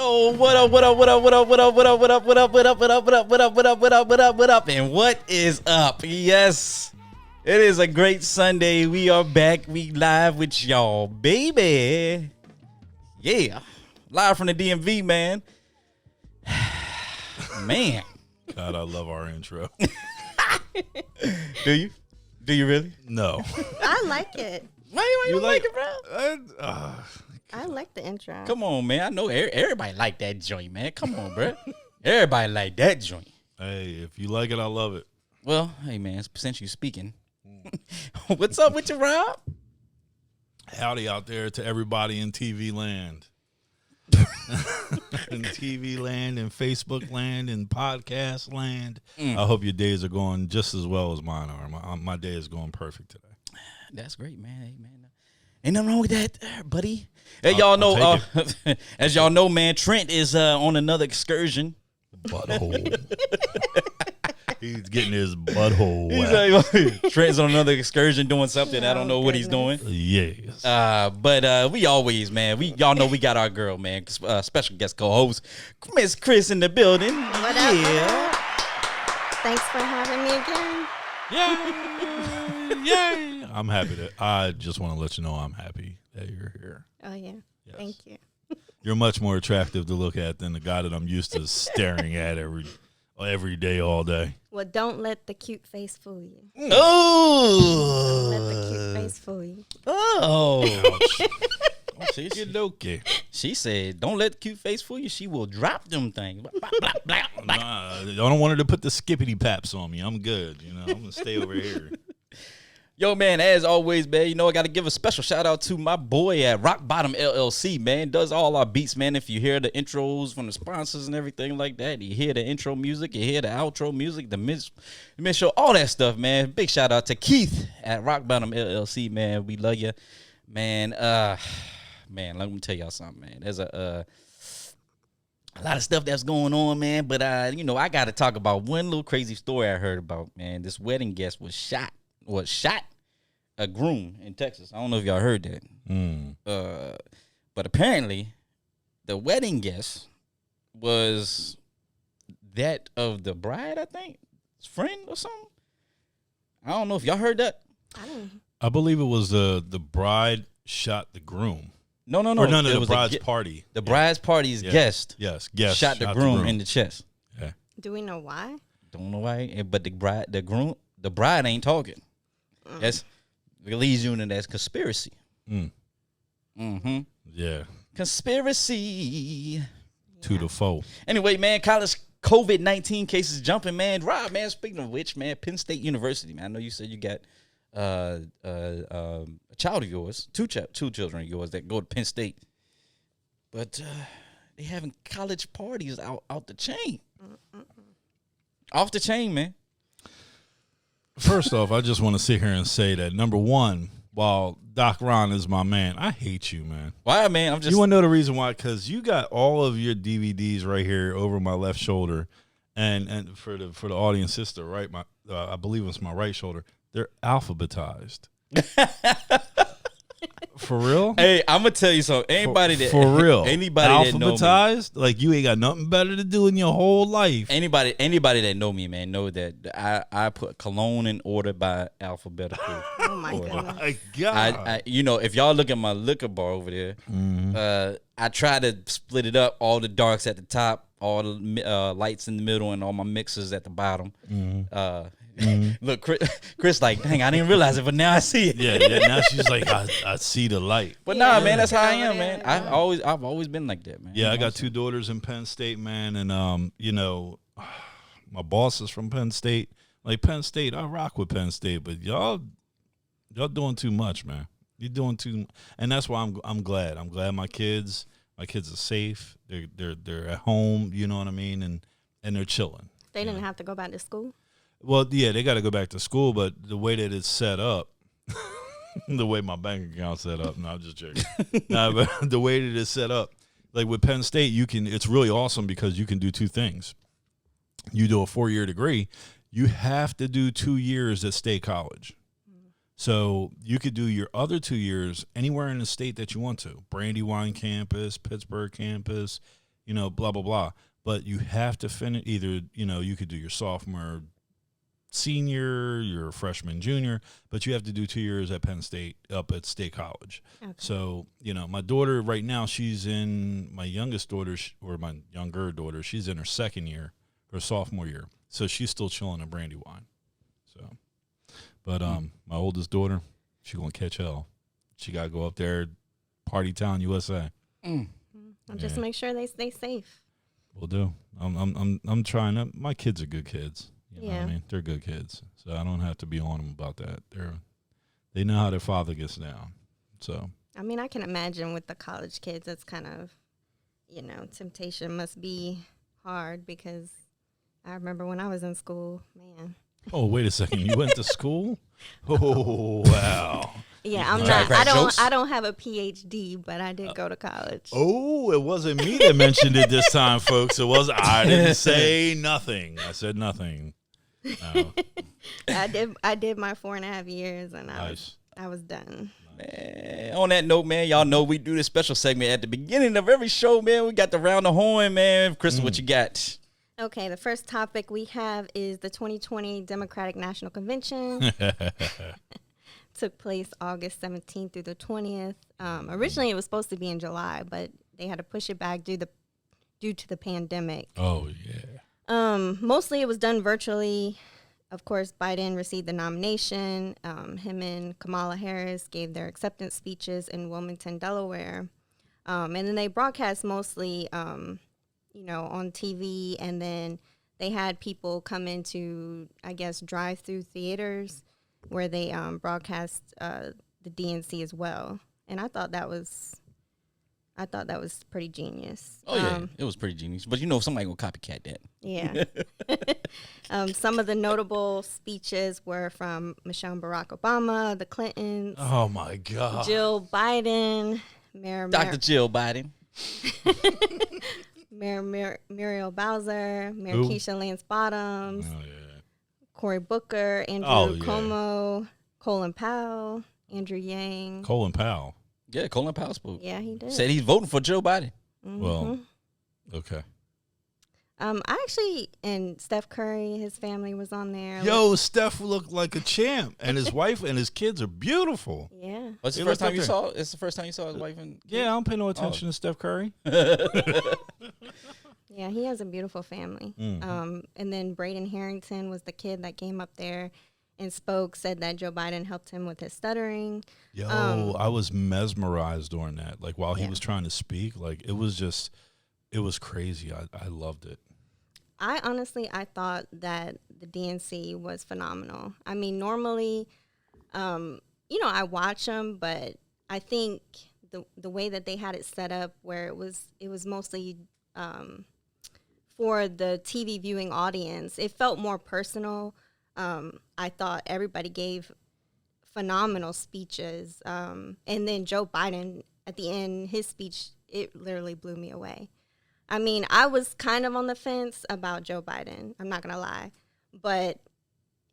Yo, what up, what up, what up, what up, what up, what up, what up, what up, what up, what up, what up, what up, what up, what up, what up, what up, and what is up? Yes, it is a great Sunday. We are back. We live with y'all, baby. Yeah, live from the DMV, man. Man. God, I love our intro. Do you? Do you really? No. I like it. Why you like it, bro? I like the intro. Come on, man. I know everybody like that joint, man. Come on, bro. Everybody like that joint. Hey, if you like it, I love it. Well, hey, man, since you speaking, what's up with you, Rob? Howdy out there to everybody in TV land. In TV land and Facebook land and podcast land. I hope your days are going just as well as mine are. My day is going perfect today. That's great, man. Hey, man. Ain't nothing wrong with that, buddy. Hey, y'all know, as y'all know, man, Trent is on another excursion. Butthole. He's getting his butthole wet. Trent's on another excursion doing something. I don't know what he's doing. Yes. But we always, man, y'all know we got our girl, man, special guest co-host, Miss Chris in the building. What up? Yeah. Thanks for having me again. Yay. I'm happy I just want to let you know I'm happy that you're here. Oh, yeah. Yes. Thank you. You're much more attractive to look at than the guy that I'm used to staring at every day, all day. Well, don't let the cute face fool you. Oh. Don't let the cute face fool you. Oh. She said, don't let the cute face fool you. She will drop them things. I don't want her to put the skippity paps on me. I'm good. I'm going to stay over here. Yo, man, as always, man, I got to give a special shout out to my boy at Rock Bottom LLC, man. Does all our beats, man. If you hear the intros from the sponsors and everything like that, you hear the intro music, you hear the outro music, the mid show, all that stuff, man. Big shout out to Keith at Rock Bottom LLC, man. We love you, man. Man, let me tell y'all something, man. There's a lot of stuff that's going on, man. But I got to talk about one little crazy story I heard about, man. This wedding guest was shot a groom in Texas. I don't know if y'all heard that. But apparently the wedding guest was that of the bride, I think. His friend or something. I don't know if y'all heard that. I believe it was the bride shot the groom. No. Or no, the bride's party. The bride's party's guest. Yes. Shot the groom in the chest. Yeah. Do we know why? Don't know why. But the bride ain't talking. That's it leads you into that conspiracy. Yeah. Conspiracy. To the foe. Anyway, man, college COVID-19 cases jumping, man. Rob, man, speaking of which, man, Penn State University, man. I know you said you got a child of yours, two children of yours that go to Penn State. But they having college parties out the chain. Off the chain, man. First off, I just want to sit here and say that, number one, while Doc Ron is my man, I hate you, man. Why, man? You want to know the reason why? Because you got all of your DVDs right here over my left shoulder, and for the audience, sister, right? I believe it's my right shoulder. They're alphabetized. For real? Hey, I'm gonna tell you something. Anybody that alphabetized, like you ain't got nothing better to do in your whole life. Anybody that know me, man, know that I put cologne in order by alphabetical. Oh my order. My God! If y'all look at my liquor bar over there, I try to split it up. All the darks at the top, all the lights in the middle, and all my mixers at the bottom. Look, Chris, like, dang, I didn't realize it, but now I see it. Yeah. Now she's like, I see the light. But nah, man, that's how I am, man. I've always been like that, man. Yeah, I got two daughters in Penn State, man, and my boss is from Penn State. Like Penn State, I rock with Penn State, but y'all doing too much, man. You're doing too, and that's why I'm glad. I'm glad my kids are safe. They're at home. You know what I mean, and they're chilling. They didn't have to go back to school? Well, yeah, they got to go back to school, but the way that it's set up, the way my bank account's set up, no, I'm just joking. But the way that it's set up, like with Penn State, it's really awesome because you can do two things. You do a 4-year degree, you have to do 2 years at State College. So you could do your other 2 years anywhere in the state that you want to. Brandywine campus, Pittsburgh campus, blah, blah, blah. But you have to finish either, you could do your sophomore, senior, your freshman, junior, but you have to do 2 years at Penn State up at State College. Okay. So, my daughter right now, she's in my youngest daughter, or my younger daughter, she's in her second year, her sophomore year. So she's still chilling at Brandywine. So, but my oldest daughter, she gonna catch hell. She gotta go up there, Party Town, USA. Just make sure they stay safe. Will do. I'm trying to. My kids are good kids. You know what I mean? They're good kids, so I don't have to be on them about that. They know how their father gets down. So I mean, I can imagine with the college kids, it's kind of, temptation must be hard because I remember when I was in school, man. Oh, wait a second. You went to school? Oh, wow. Yeah, I'm Try to not. crack jokes? I don't have a PhD, but I did go to college. Oh, it wasn't me that mentioned it this time, folks. I didn't say nothing. I said nothing. No. I did my 4.5 years, and Nice. I was done. Man, on that note, man, y'all know we do this special segment at the beginning of every show, man. We got the round the horn, man. Crystal, what you got? Okay, the first topic we have is the 2020 Democratic National Convention. Took place August 17th through the 20th. Originally, it was supposed to be in July, but they had to push it back due to the pandemic. Oh, yeah. Mostly, it was done virtually. Of course, Biden received the nomination. Him and Kamala Harris gave their acceptance speeches in Wilmington, Delaware. And then they broadcast mostly on TV, and then they had people come into, I guess, drive-through theaters where they broadcast the DNC as well. And I thought that was pretty genius. Oh, yeah, it was pretty genius. But somebody gonna copycat that. Yeah. Some of the notable speeches were from Michelle and Barack Obama, the Clintons, Oh, my God. Jill Biden, Dr. Jill Biden. Mayor Muriel Bowser, Mayor Who? Keisha Lance Bottoms, Oh, yeah. Cory Booker, Andrew Oh, yeah. Cuomo, Colin Powell, Andrew Yang. Colin Powell. Yeah, Colin Powell spoke. Yeah, he did. Said he's voting for Joe Biden. Well, okay. And Steph Curry, his family was on there. Yo, Steph looked like a champ, and his wife and his kids are beautiful. Yeah. What's the He first looked time you up saw? It's the first time you saw his wife and Yeah, I don't pay no attention to Steph Curry. Yeah, he has a beautiful family. And then Braden Harrington was the kid that came up there and spoke, said that Joe Biden helped him with his stuttering. Yo, I was mesmerized during that. Like, while he was trying to speak, like, it was crazy. I loved it. I thought that the DNC was phenomenal. I mean, normally, I watch them, but I think the way that they had it set up, where it was mostly for the TV viewing audience, it felt more personal. I thought everybody gave phenomenal speeches, and then Joe Biden at the end, his speech, it literally blew me away. I mean, I was kind of on the fence about Joe Biden. I'm not going to lie. But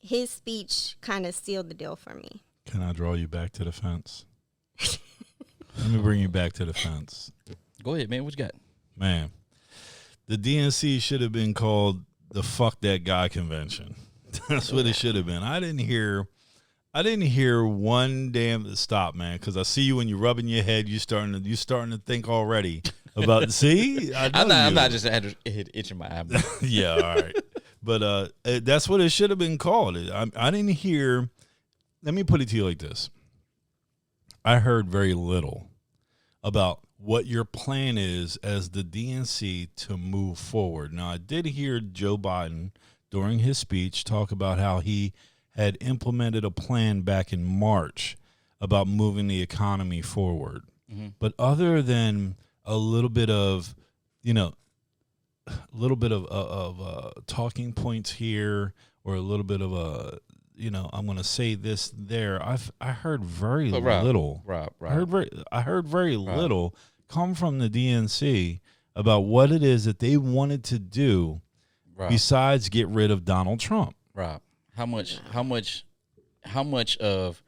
his speech kind of sealed the deal for me. Can I draw you back to the fence? Let me bring you back to the fence. Go ahead, man. What you got? Man, the DNC should have been called the Fuck That Guy Convention. That's what it should have been. I didn't hear one damn stop, man, because I see you when you're rubbing your head. You starting to think already about. See, I'm not just itching my eyebrow. Yeah, all right. But that's what it should have been called. I didn't hear. Let me put it to you like this. I heard very little about what your plan is as the DNC to move forward. Now, I did hear Joe Biden during his speech talk about how he had implemented a plan back in March about moving the economy forward. Mm-hmm. But other than a little bit of talking points here, or a little bit of I'm going to say this there, I heard very little. Rob. I heard very little come from the DNC about what it is that they wanted to do besides get rid of Donald Trump. Rob, how much of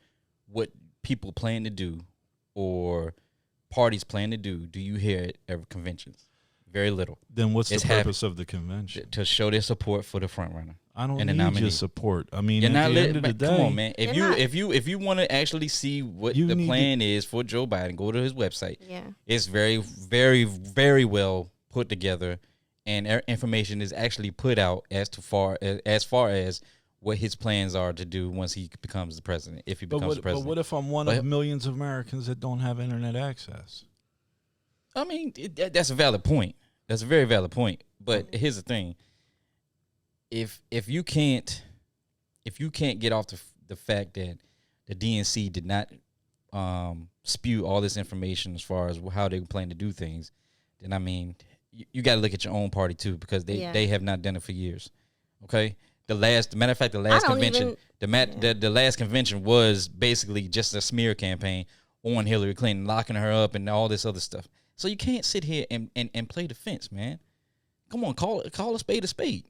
what people plan to do or parties plan to do you hear at conventions? Very little. Then what's It's the purpose of the convention? To show their support for the front runner. I don't and the need nominee. your support. I mean, You're at not the end of the day, come on, man. You're not. If you want to actually see what You the need plan is for Joe Biden, go to his website. Yeah. It's very, very, very well put together, and information is actually put out as far as what his plans are to do once he becomes the president. If he becomes the president. But what if I'm one of millions of Americans that don't have internet access? I mean, that's a valid point. That's a very valid point. But here's the thing: if you can't get off the fact that the DNC did not spew all this information as far as how they plan to do things, then I mean, you got to look at your own party too, because they have not done it for years. Okay, the last convention, the last convention was basically just a smear campaign on Hillary Clinton, locking her up and all this other stuff. So you can't sit here and play defense, man. Come on, call a spade a spade.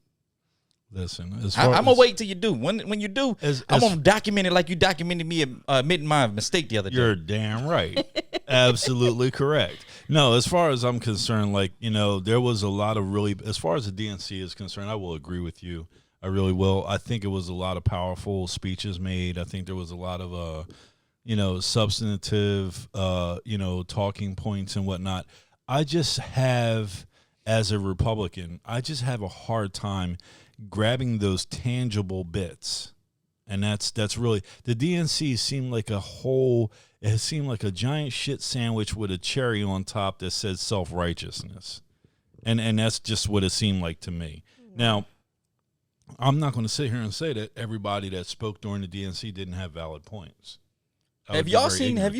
Listen, I'm gonna wait till you do. When you do, I'm gonna document it like you documented me admitting my mistake the other day. You're damn right. Absolutely correct. No, as far as I'm concerned, there was a lot of really, as far as the DNC is concerned, I will agree with you. I really will. I think it was a lot of powerful speeches made. I think there was a lot of substantive, talking points and whatnot. I just have, as a Republican, I just have a hard time grabbing those tangible bits. And that's really, the DNC seemed like it seemed like a giant shit sandwich with a cherry on top that said self-righteousness. And that's just what it seemed like to me. Now, I'm not going to sit here and say that everybody that spoke during the DNC didn't have valid points. Have you seen the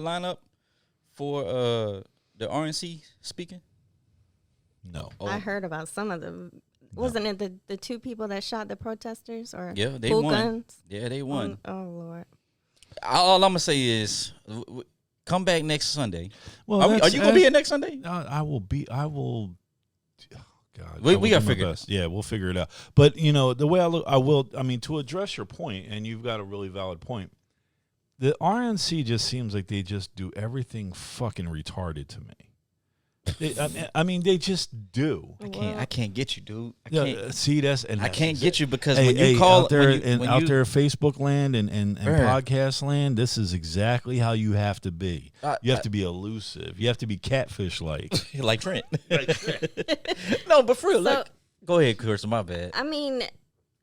lineup for the RNC speaking? No. I heard about some of them. Wasn't it the two people that shot the protesters? Or yeah, they pulled won. Guns? Yeah, they won. Oh Lord. All I'm gonna say is, come back next Sunday. Well, are you gonna be here next Sunday? I will be. I will. God, we gotta figure it out. Yeah, we'll figure it out. But the way I will. I mean, to address your point, and you've got a really valid point. The RNC just seems like they just do everything fucking retarded to me. I mean, they just do. I can't get you, dude. I can't get you because when you call out there Facebook land and podcast land, this is exactly how you have to be. You have to be elusive. You have to be catfish like like Trent. No, but for real, go ahead, Kirsten. My bad. I mean,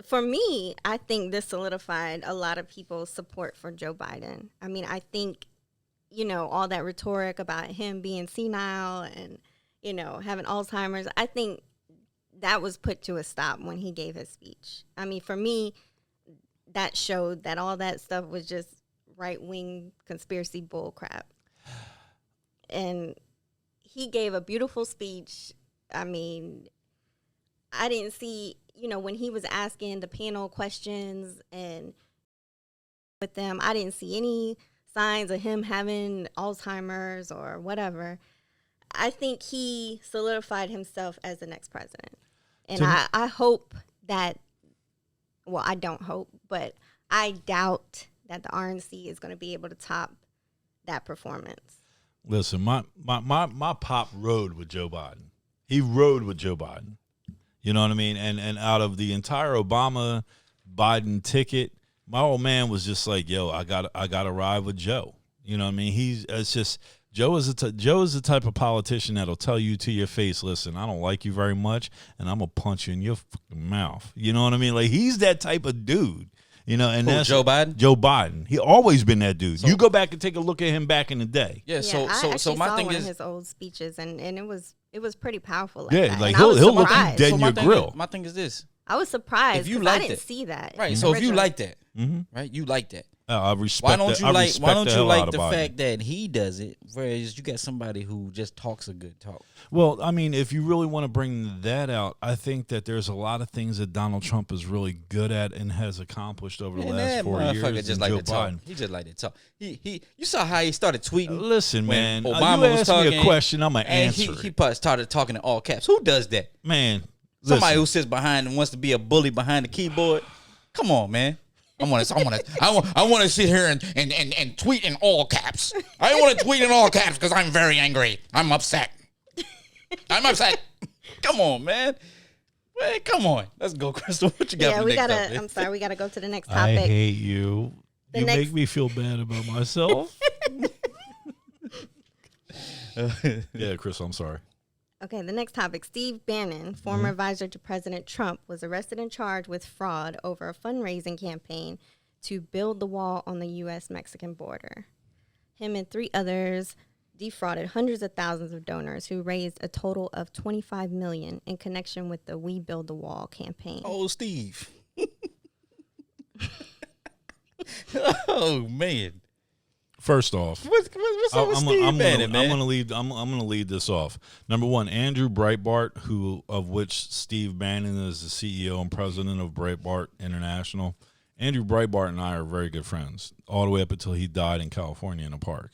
for me, I think this solidified a lot of people's support for Joe Biden. I mean, I think, all that rhetoric about him being senile and, having Alzheimer's, I think that was put to a stop when he gave his speech. I mean, for me, that showed that all that stuff was just right-wing conspiracy bullcrap. And he gave a beautiful speech. I mean, I didn't see, when he was asking the panel questions and with them, I didn't see any signs of him having Alzheimer's or whatever. I think he solidified himself as the next president. And I hope that, well, I don't hope, but I doubt that the RNC is going to be able to top that performance. Listen, my pop rode with Joe Biden. He rode with Joe Biden. You know what I mean? And out of the entire Obama Biden ticket, my old man was just like, yo, I got to ride with Joe. You know what I mean? Joe is the type of politician that'll tell you to your face, listen, I don't like you very much, and I'm gonna punch you in your fucking mouth. You know what I mean? Like, he's that type of dude. And that's Joe Biden. Joe Biden. He always been that dude. You go back and take a look at him back in the day. Yeah. So my thing one is of his old speeches, and it was pretty powerful. Like he'll look you dead in your grill. My thing is this. I was surprised if you I didn't see that. Right. So if you like that, right, you like that. I respect. Why don't you like the Biden. fact that he does it, whereas you got somebody who just talks a good talk? Well, I mean, if you really want to bring that out, I think that there's a lot of things that Donald Trump is really good at and has accomplished over the last 4 years. Just like to talk. He just like to talk. He you saw how he started tweeting. Listen, man, Obama you was talking, me a question, I'm gonna answer. He started talking in all caps. Who does that? Man, somebody who sits behind and wants to be a bully behind the keyboard. Come on, man. I want to sit here and tweet in all caps. I want to tweet in all caps because I'm very angry. I'm upset. I'm upset. Come on, man. Man, come on. Let's go, Crystal. What you got? Yeah, for we next gotta. topic? I'm sorry, we gotta go to the next I topic. hate you. The You next- make me feel bad about myself. Yeah, Chris, I'm sorry. Okay, the next topic. Steve Bannon, former advisor to President Trump, was arrested and charged with fraud over a fundraising campaign to build the wall on the U.S.-Mexican border. Him and 3 others defrauded hundreds of thousands of donors who raised a total of $25 million in connection with the We Build the Wall campaign. Oh, Steve. Oh, man. First off, What's up with Steve Bannon, man? I'm gonna lead this off. Number one, Andrew Breitbart, of which Steve Bannon is the CEO and president of Breitbart International. Andrew Breitbart and I are very good friends, all the way up until he died in California in a park,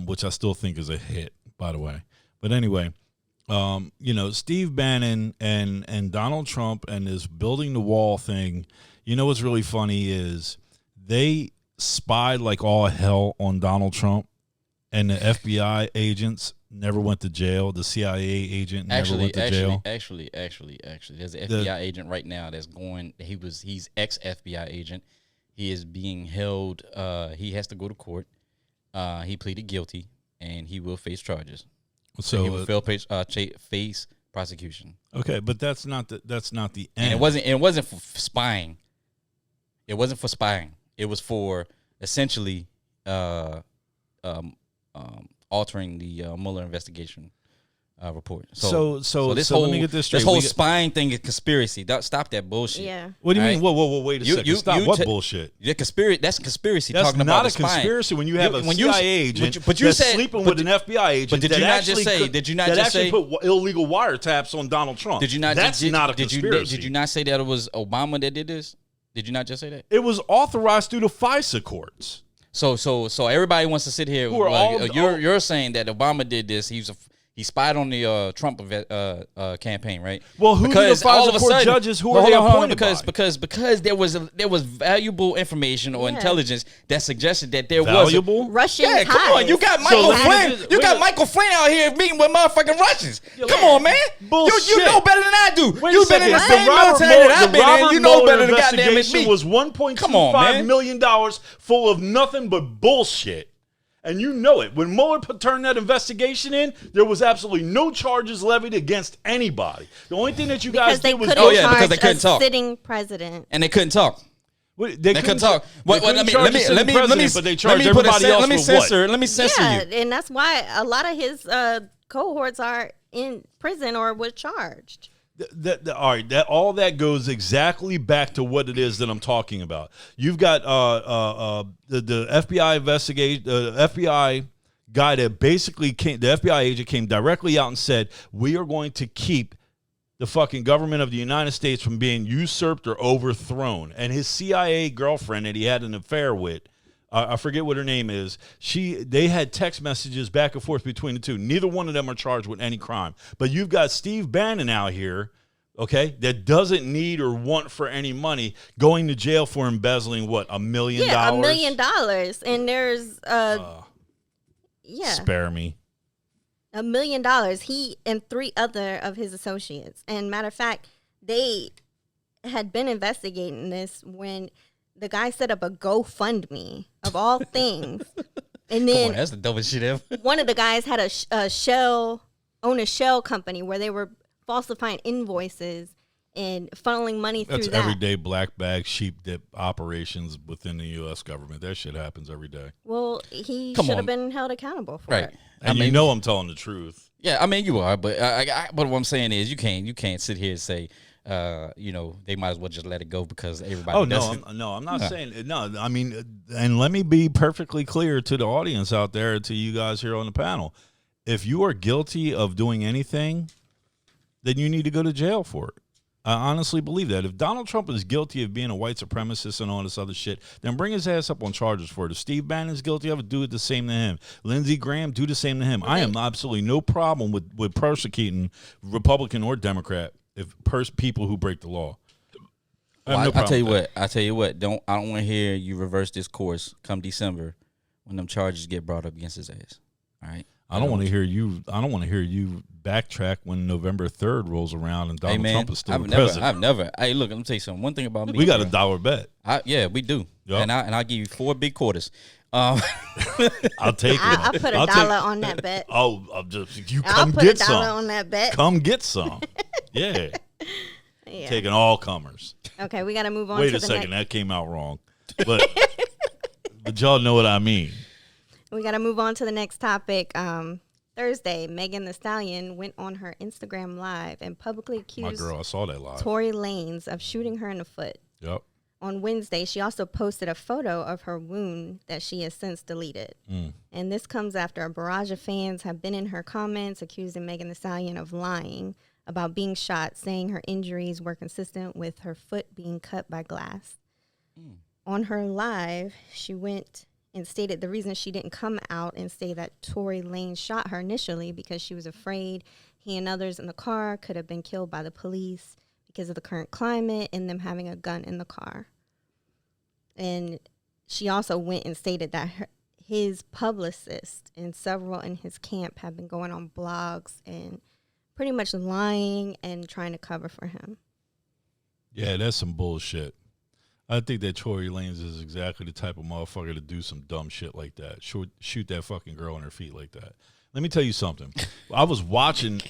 which I still think is a hit, by the way. But anyway, Steve Bannon and Donald Trump and this building the wall thing. You know what's really funny is they spied like all hell on Donald Trump, and the FBI agents never went to jail. The CIA agent never went to jail. Actually, there's an FBI agent right now that's going. He's ex FBI agent. He is being held. He has to go to court. He pleaded guilty, and he will face charges. So he will face prosecution. Okay, but that's not the end. And it wasn't for spying. It wasn't for spying. It was for essentially altering the Mueller investigation report. So let me get this straight. This whole spying thing is conspiracy. Stop that bullshit. Yeah. What do you All mean? Whoa, wait a second. Stop. What bullshit? That's conspiracy. That's talking not about a conspiracy when you have a CIA agent but you that's said, sleeping with an FBI agent. But did you not just say? Did you not just say? Put illegal wiretaps on Donald Trump? Did you not? That's not a conspiracy. Did you not say that it was Obama that did this? Did you not just say that? It was authorized through the FISA courts. So everybody wants to sit here. You're saying that Obama did this. He spied on the Trump campaign, right? Well, who because are the FISA court judges? Who are they appointed by? Because there was valuable information or intelligence that suggested that there was Russian. Yeah, come on, you got Michael Flynn. You got Michael Flynn out here meeting with motherfucking Russians. Come on, man. Bullshit. You know better than I do. You've been in the The same Robert military that I've Mueller- been in. You know better than goddamn investigation me. was $1.25 million full of nothing but bullshit. And you know it. When Mueller turned that investigation in, there was absolutely no charges levied against anybody. The only thing that you guys did was because they couldn't talk. Sitting president, and they couldn't talk. They couldn't talk. Let me censor you. And that's why a lot of his cohorts are in prison or was charged. All right, all that goes exactly back to what it is that I'm talking about. You've got the FBI investigate, the FBI guy that basically came, the FBI agent came directly out and said, we are going to keep the fucking government of the United States from being usurped or overthrown. And his CIA girlfriend that he had an affair with, I forget what her name is. They had text messages back and forth between the two. Neither one of them are charged with any crime. But you've got Steve Bannon out here, okay, that doesn't need or want for any money, going to jail for embezzling what, $1 million? Yeah, $1 million. And there's spare me. $1 million. He and 3 other of his associates. And matter of fact, they had been investigating this when the guy set up a GoFundMe of all things. And then that's the dumbest shit ever. One of the guys had a shell company where they were falsifying invoices and funneling money through that. That's everyday black bag sheep dip operations within the U.S. government. That shit happens every day. Well, he should have been held accountable for it. And you know I'm telling the truth. Yeah, I mean you are, but but what I'm saying is you can't sit here and say they might as well just let it go because everybody. Oh no, I'm not saying no. I mean, and let me be perfectly clear to the audience out there, to you guys here on the panel. If you are guilty of doing anything, then you need to go to jail for it. I honestly believe that. If Donald Trump is guilty of being a white supremacist and all this other shit, then bring his ass up on charges for it. If Steve Bannon is guilty of it, do it the same to him. Lindsey Graham, do the same to him. I am absolutely no problem with persecuting Republican or Democrat people who break the law. I tell you what. I don't want to hear you reverse this course come December when them charges get brought up against his ass. All right. I don't want to hear you. I don't want to hear you backtrack when November 3rd rolls around and Donald Trump is still the president. I've never. Hey, look, let me tell you something. One thing about me, We got a $1 bet. Yeah, we do. Yep. And I'll give you 4 big quarters. I'll take it. I'll put a dollar on that bet. Oh, I'll I'll put get a dollar some. on that bet. Come get some. Yeah. Yeah. Taking all comers. Okay, we got to move on. Wait to a the second, next. that came out wrong. But but y'all know what I mean. We got to move on to the next topic. Thursday, Megan Thee Stallion went on her Instagram Live and publicly My accused girl, I saw that live. Tory Lanez of shooting her in the foot. Yep. On Wednesday, she also posted a photo of her wound that she has since deleted. And this comes after a barrage of fans have been in her comments accusing Megan Thee Stallion of lying about being shot, saying her injuries were consistent with her foot being cut by glass. On her live, she went and stated the reason she didn't come out and say that Tory Lanez shot her initially because she was afraid he and others in the car could have been killed by the police because of the current climate and them having a gun in the car. And she also went and stated that his publicist and several in his camp have been going on blogs and pretty much lying and trying to cover for him. Yeah, that's some bullshit. I think that Tory Lanez is exactly the type of motherfucker to do some dumb shit like that. Shoot that fucking girl on her feet like that. Let me tell you something. I was watching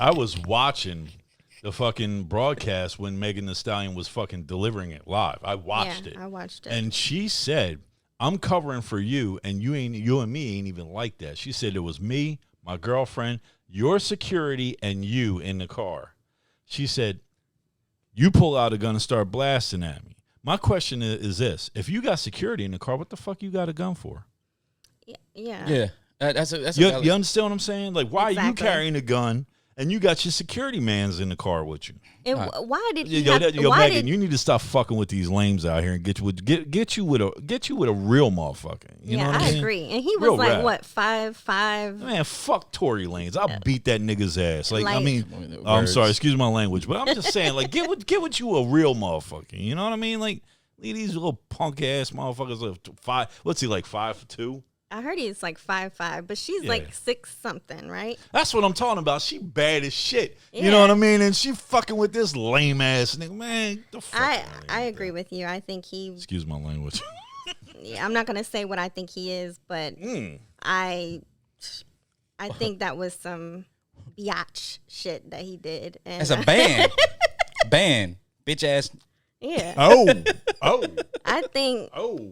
the fucking broadcast when Megan Thee Stallion was fucking delivering it live. I watched it. I watched it. And she said, "I'm covering for you, and you and me ain't even like that." She said it was me, my girlfriend, your security, and you in the car. She said, "You pull out a gun and start blasting at me." My question is this: if you got security in the car, what the fuck you got a gun for? Yeah. Yeah. That's You understand what I'm saying? Like, why are you Exactly. carrying a gun and you got your security mans in the car with you? And why did he Yo, have, Megan, you need to stop fucking with these lames out here and get you with a real motherfucker. You know what I mean? agree. And he was Real like, rap. what, 5'5"? Man, fuck Tory Lanez. I'll beat that nigga's ass. Like, I Like- mean, I'm sorry, excuse my language, but I'm just saying, like, get with you a real motherfucker. You know what I mean? Like, leave these little punk ass motherfuckers what's he, like, 5'2"? I heard he's like 5'5", but she's like 6 something, right? That's what I'm talking about. She bad as shit. You Yeah. know what I mean? And she fucking with this lame ass nigga. Man, the fuck out of here I with agree that. with you. I think he. Excuse my language. Yeah, I'm not gonna say what I think he is, but I think that was some biatch shit that he did. And That's a ban, bitch ass. yeah, Oh. I think, Oh.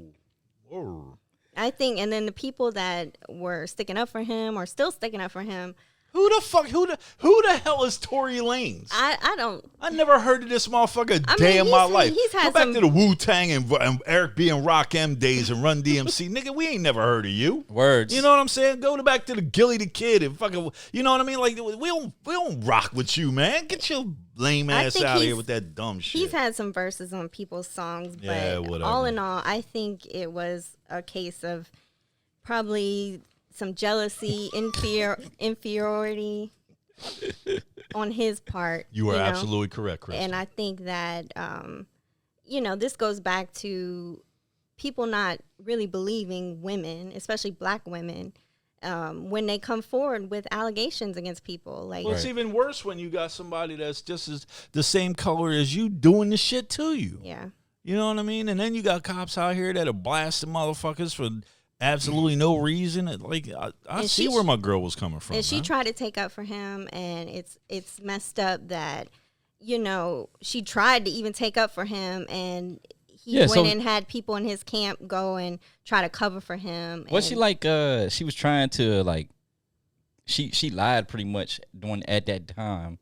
and then the people that were sticking up for him or still sticking up for him, Who the hell is Tory Lanez? I don't. I never heard of this motherfucker a I day mean, in my he's- life. he's Go had back some- to the Wu-Tang and Eric B. and Rock M days and Run DMC. Nigga, we ain't never heard of you. Words. You know what I'm saying? Go back to the Gilly the Kid and fucking, you know what I mean? Like, we don't rock with you, man. Get your lame I ass think out of here he's- with that dumb shit. He's had some verses on people's songs, but Yeah, whatever. all in all, I think it was a case of probably some jealousy, inferiority on his part. You are know? absolutely correct, Chris. And I think that, this goes back to people not really believing women, especially black women, when they come forward with allegations against people. Like, Well, it's even worse when you got somebody that's just as the same color as you doing the shit to you. yeah. You know what I mean? And then you got cops out here that are blasting motherfuckers for absolutely no reason. Like, I And see she- where my girl was coming from. And she man. tried to take up for him, and it's messed up that, she tried to even take up for him, and he Yeah, went so- and had people in his camp go and try to cover for him. Was she and- like she was trying to like she lied pretty much at that time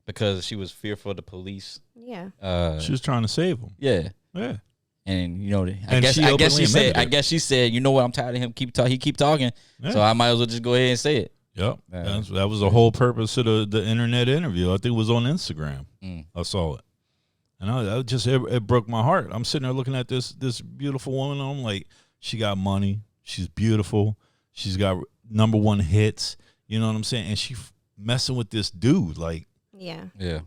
because she was fearful of the police. Yeah. She was trying to save him. Yeah. Yeah. And I And guess she she openly said admitted it. she said, you know what, I'm tired of him he keep talking. Yeah. So I might as well just go ahead and say it. Yep. That was the whole purpose of the internet interview. I think it was on Instagram. I saw it. And it broke my heart. I'm sitting there looking at this beautiful woman. And I'm like, she got money. She's beautiful. She's got #1 hits. You know what I'm saying? And she messing with this dude. Like, Yeah. Yeah.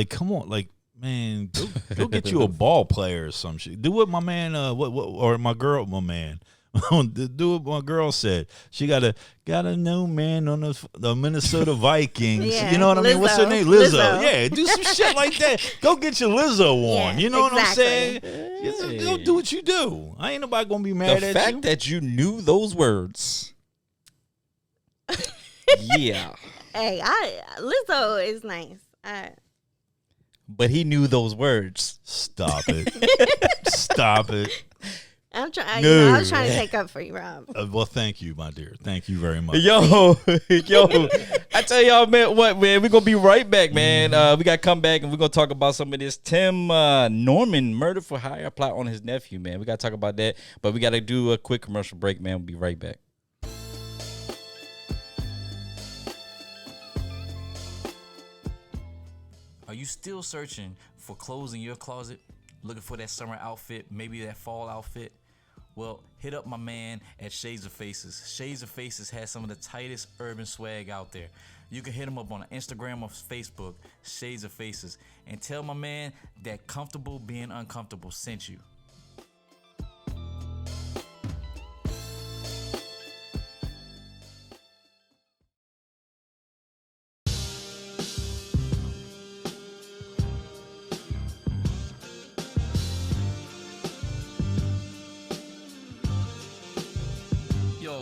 come on. Like, man, go get you a ball player or some shit. Do what my man, or my girl, my man. Do what my girl said. She got a new man on the Minnesota Vikings. Yeah, you know what I mean? What's her name? Lizzo. Yeah, do some shit like that. Go get your Lizzo on. Yeah, You know what I'm saying? exactly. Go do what you do. I ain't nobody gonna be mad at you. The fact that you knew those words. Yeah. Hey, Lizzo is nice. But he knew those words. Stop it. Stop it. I'm trying. No. I was trying to take up for you, Rob. Well, thank you, my dear. Thank you very much. Yo, I tell y'all, man, we're going to be right back, man. We got to come back and we're going to talk about some of this Tim Norman murder for hire plot on his nephew, man. We got to talk about that, but we got to do a quick commercial break, man. We'll be right back. Are you still searching for clothes in your closet? Looking for that summer outfit, maybe that fall outfit? Well, hit up my man at Shades of Faces. Shades of Faces has some of the tightest urban swag out there. You can hit him up on Instagram or Facebook, Shades of Faces, and tell my man that Comfortable Being Uncomfortable sent you.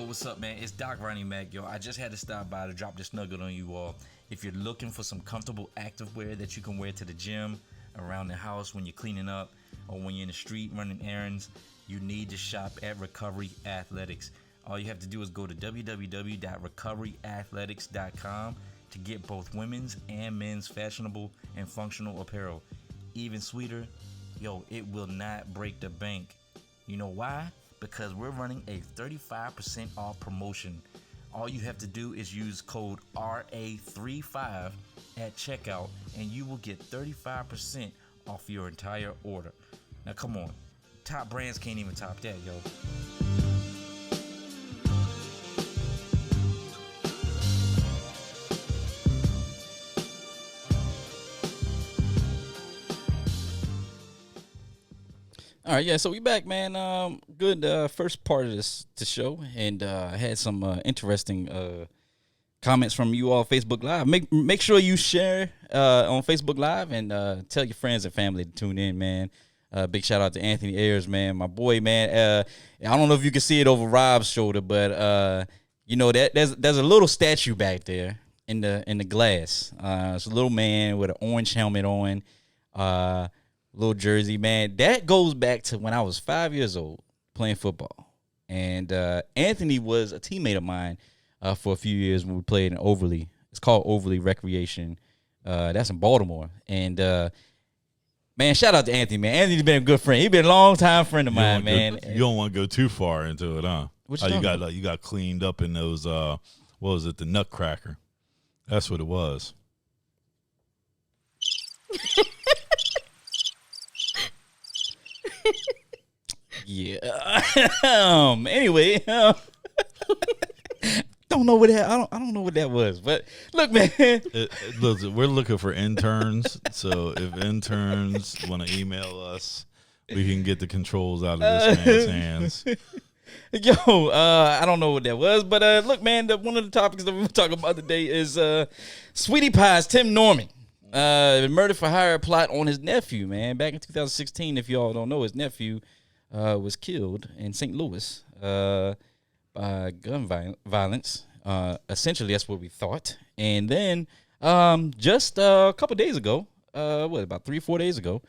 What's up, man? It's Doc Ronnie Mac. Yo, I just had to stop by to drop this nugget on you all. If you're looking for some comfortable activewear that you can wear to the gym, around the house when you're cleaning up, or when you're in the street running errands, you need to shop at Recovery Athletics. All you have to do is go to www.recoveryathletics.com to get both women's and men's fashionable and functional apparel. Even sweeter, yo, it will not break the bank. You know why? Because we're running a 35% off promotion. All you have to do is use code RA35 at checkout and you will get 35% off your entire order. Now come on, top brands can't even top that, yo. All right, yeah, so we back, man. Good first part of the show, and I had some interesting comments from you all Facebook Live. Make sure you share on Facebook Live and tell your friends and family to tune in, man. Big shout out to Anthony Ayers, man, my boy, man. I don't know if you can see it over Rob's shoulder, but you know that there's a little statue back there in the glass. It's a little man with an orange helmet on. Little jersey, man. That goes back to when I was 5 years old playing football. And Anthony was a teammate of mine for a few years when we played in Overly. It's called Overly Recreation. That's in Baltimore. And, man, shout out to Anthony, man. Anthony's been a good friend. He's been a long-time friend of mine, man. You don't want to go too far into it, huh? You got cleaned up in those, what was it, the Nutcracker. That's what it was. Yeah. Anyway, don't know what that. I don't know what that was. But look, man. Look, we're looking for interns. So if interns want to email us, we can get the controls out of this man's hands. Yo, I don't know what that was, but look, man. One of the topics that we're gonna talk about today is Sweetie Pie's Tim Norman. Murder for hire plot on his nephew, man. Back in 2016, if y'all don't know, his nephew was killed in St. Louis by gun violence. Essentially, that's what we thought. And then just a couple days ago, about 3-4 days ago,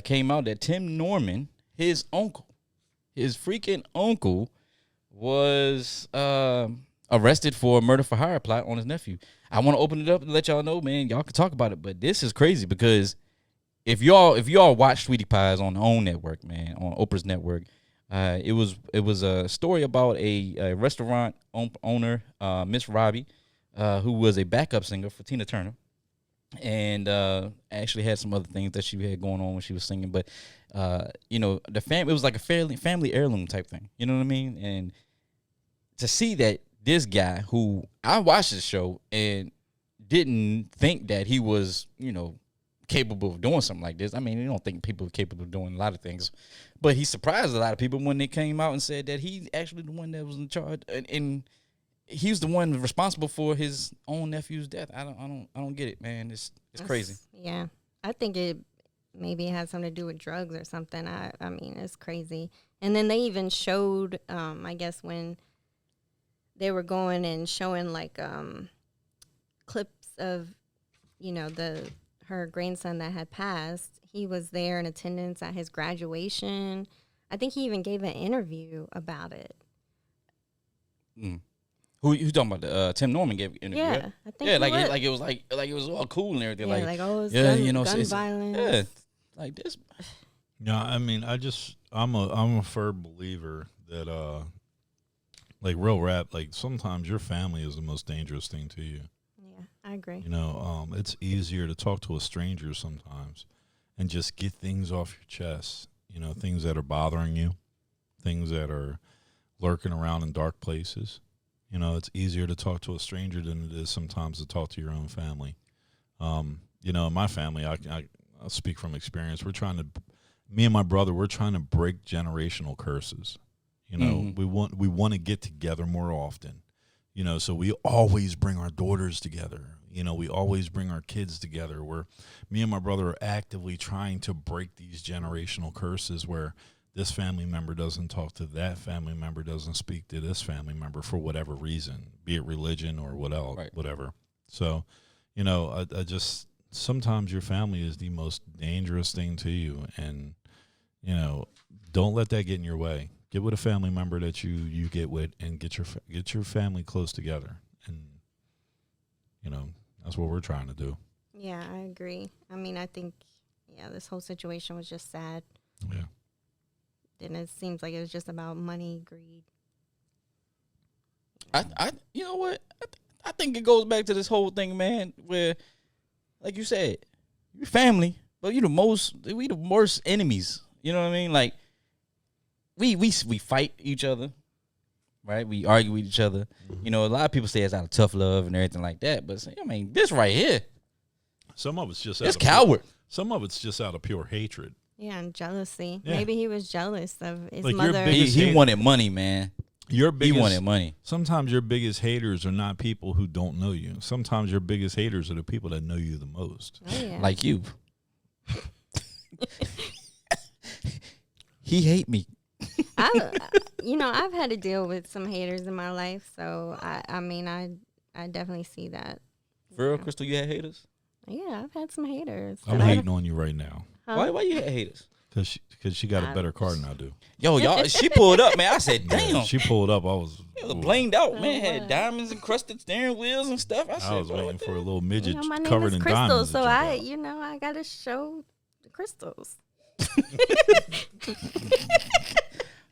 came out that Tim Norman, his freaking uncle, was arrested for a murder for hire plot on his nephew. I want to open it up and let y'all know, man. Y'all can talk about it, but this is crazy because if y'all watch Sweetie Pies on the OWN network, man, on Oprah's network, it was a story about a restaurant owner, Miss Robbie, who was a backup singer for Tina Turner, and actually had some other things that she had going on when she was singing. But the family, it was like a family heirloom type thing. You know what I mean? And to see that this guy, who I watched the show and didn't think that he was, capable of doing something like this. I mean, you don't think people are capable of doing a lot of things, but he surprised a lot of people when they came out and said that he's actually the one that was in charge, and he was the one responsible for his own nephew's death. I don't get it, man. It's crazy. Yeah, I think it maybe had something to do with drugs or something. I mean, it's crazy. And then they even showed, I guess when they were going and showing like clips of, her grandson that had passed. He was there in attendance at his graduation. I think he even gave an interview about it. Mm. Who talking about? Tim Norman gave an interview. Yeah, right? I think. Yeah, it was all cool and everything. Yeah, like it's gun violence. Yeah, like this. No, I mean, I'm a firm believer that like real rap, like sometimes your family is the most dangerous thing to you. Yeah, I agree. It's easier to talk to a stranger sometimes and just get things off your chest. Things that are bothering you, things that are lurking around in dark places. It's easier to talk to a stranger than it is sometimes to talk to your own family. In my family, I'll speak from experience. Me and my brother, we're trying to break generational curses. We want to get together more often. So we always bring our daughters together. We always bring our kids together. Me and my brother are actively trying to break these generational curses where this family member doesn't talk to that family member, doesn't speak to this family member for whatever reason, be it religion or whatever. So, I just, sometimes your family is the most dangerous thing to you. And, don't let that get in your way. Get with a family member that you get with and get your family close together. And, that's what we're trying to do. Yeah, I agree. I mean, I think, this whole situation was just sad. Yeah. And it seems like it was just about money, greed. You know what? I think it goes back to this whole thing, man, where, like you said, you're family, but we the worst enemies. You know what I mean? Like, we fight each other, right? We argue with each other. Mm-hmm. A lot of people say it's out of tough love and everything like that, but I mean, this right here, some of it's just it's coward. Some of it's just out of pure hatred. Yeah, and jealousy. Yeah. Maybe he was jealous of his Like mother. He wanted money, man. He wanted money. Sometimes your biggest haters are not people who don't know you. Sometimes your biggest haters are the people that know you the most. Oh, yeah. Like you. He hate me. I've had to deal with some haters in my life, so I definitely see that. For real, Crystal, you had haters? Yeah, I've had some haters. I'm hating on you right now. Why you had haters? Because she got a better car than I do. Yo, y'all, she pulled up, man. I said, damn. Yeah, she pulled up. I was blinged out, man. Had diamonds encrusted steering wheels and stuff. I was waiting for a little midget my name covered is in Crystal, diamonds. so I got to show the crystals.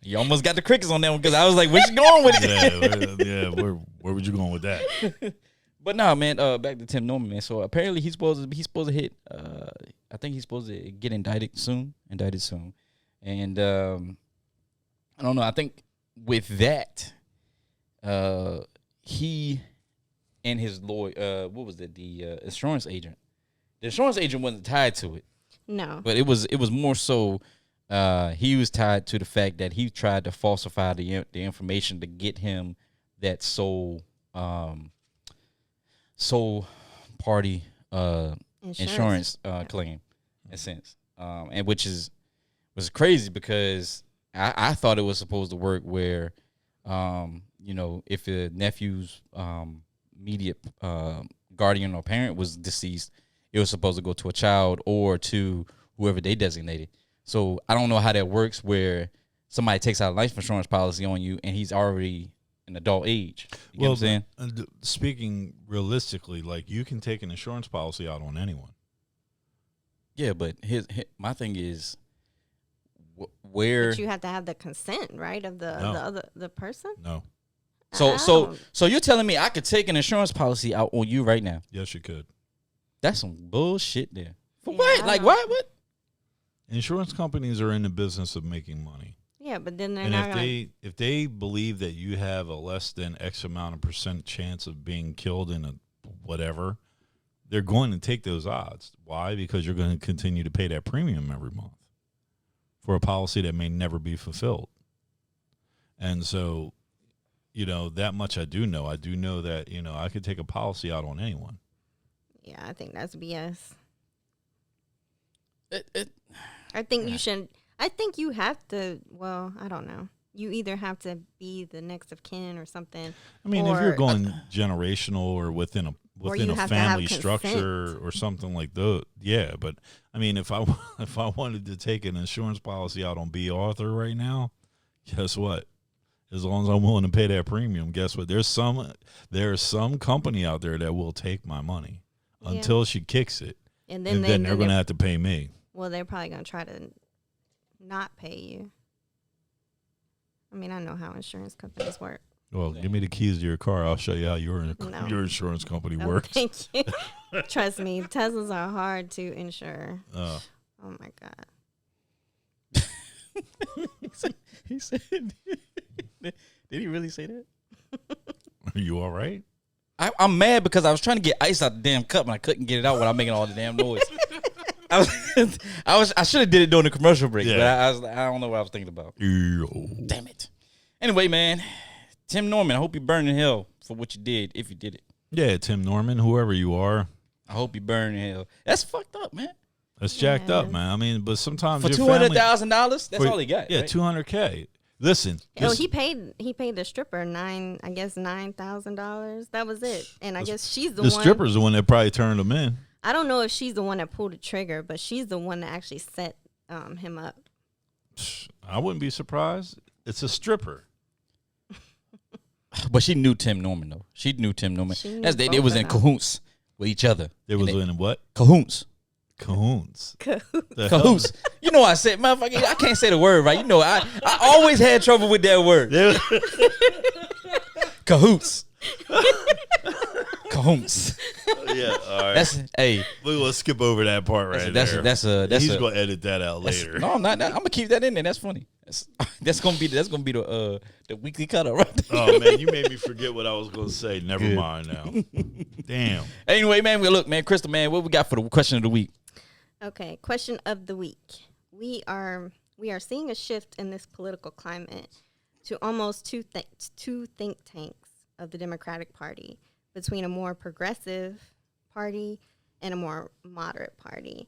You almost got the crickets on that one because I was like, where you going with it? Where would you going with that? But nah, man, back to Tim Norman, man. So apparently he's supposed to hit I think he's supposed to get indicted soon. And I don't know, I think with that, he and his lawyer, what was it, the insurance agent. The insurance agent wasn't tied to it. No. But it was more so he was tied to the fact that he tried to falsify the information to get him that sole party insurance claim, in a sense, and which was crazy because I thought it was supposed to work where if a nephew's immediate guardian or parent was deceased, it was supposed to go to a child or to whoever they designated. So I don't know how that works where somebody takes out a life insurance policy on you and he's already an adult age. You know what I'm saying? Speaking realistically, like you can take an insurance policy out on anyone. Yeah, but my thing is where But you have to have the consent, right, of the person? No. So you're telling me I could take an insurance policy out on you right now? Yes, you could. That's some bullshit there. For what? Like what? What? Insurance companies are in the business of making money. Yeah, but then they're And not if they believe that you have a less than X amount of % chance of being killed in a whatever, they're going to take those odds. Why? Because you're going to continue to pay that premium every month for a policy that may never be fulfilled. And so, that much I do know. I do know that, I could take a policy out on anyone. Yeah, I think that's BS. It I think you should. I think you have to. Well, I don't know. You either have to be the next of kin or something. I mean, if you're going generational or within a family structure or something like that, yeah. But I mean, if I wanted to take an insurance policy out on B. Arthur right now, guess what? As long as I'm willing to pay that premium, guess what? There's some company out there that will take my money until she kicks it, and then they're going to have to pay me. Well, they're probably going to try to not pay you. I mean, I know how insurance companies work. Well, give me the keys to your car. I'll show you how your insurance company works. Thank you. Trust me, Teslas are hard to insure. Oh my God. he said, did he really say that? Are you all right? I'm mad because I was trying to get ice out the damn cup and I couldn't get it out without making all the damn noise. I should have did it during the commercial break, but I don't know what I was thinking about. Damn it. Anyway, man, Tim Norman, I hope you burn in hell for what you did, if you did it. Yeah, Tim Norman, whoever you are. I hope you burn in hell. That's fucked up, man. That's jacked up, man. I mean, but sometimes for $200,000, that's all he got. Yeah, right? $200K. Listen, he paid the stripper $9,000. That was it, and I guess she's the one. The stripper's the one that probably turned him in. I don't know if she's the one that pulled the trigger, but she's the one that actually set him up. I wouldn't be surprised. It's a stripper. But she knew Tim Norman, though. She knew Tim Norman. They was in cahoots with each other. They was in what? Cahoots. Cahoots. Cahoots. You know I said, motherfucker, I can't say the word right. You know, I always had trouble with that word. Cahoots. Cahoots. Yeah, all right. We're gonna skip over that part there. He's gonna edit that out later. No, I'm not. I'm gonna keep that in there. That's funny. That's gonna be the weekly cut up, right? Oh man, you made me forget what I was gonna say. Never mind now. Damn. Anyway, man, look, man, Crystal, man, what we got for the question of the week? Okay, question of the week. We are seeing a shift in this political climate to almost two think tanks of the Democratic Party, between a more progressive party and a more moderate party.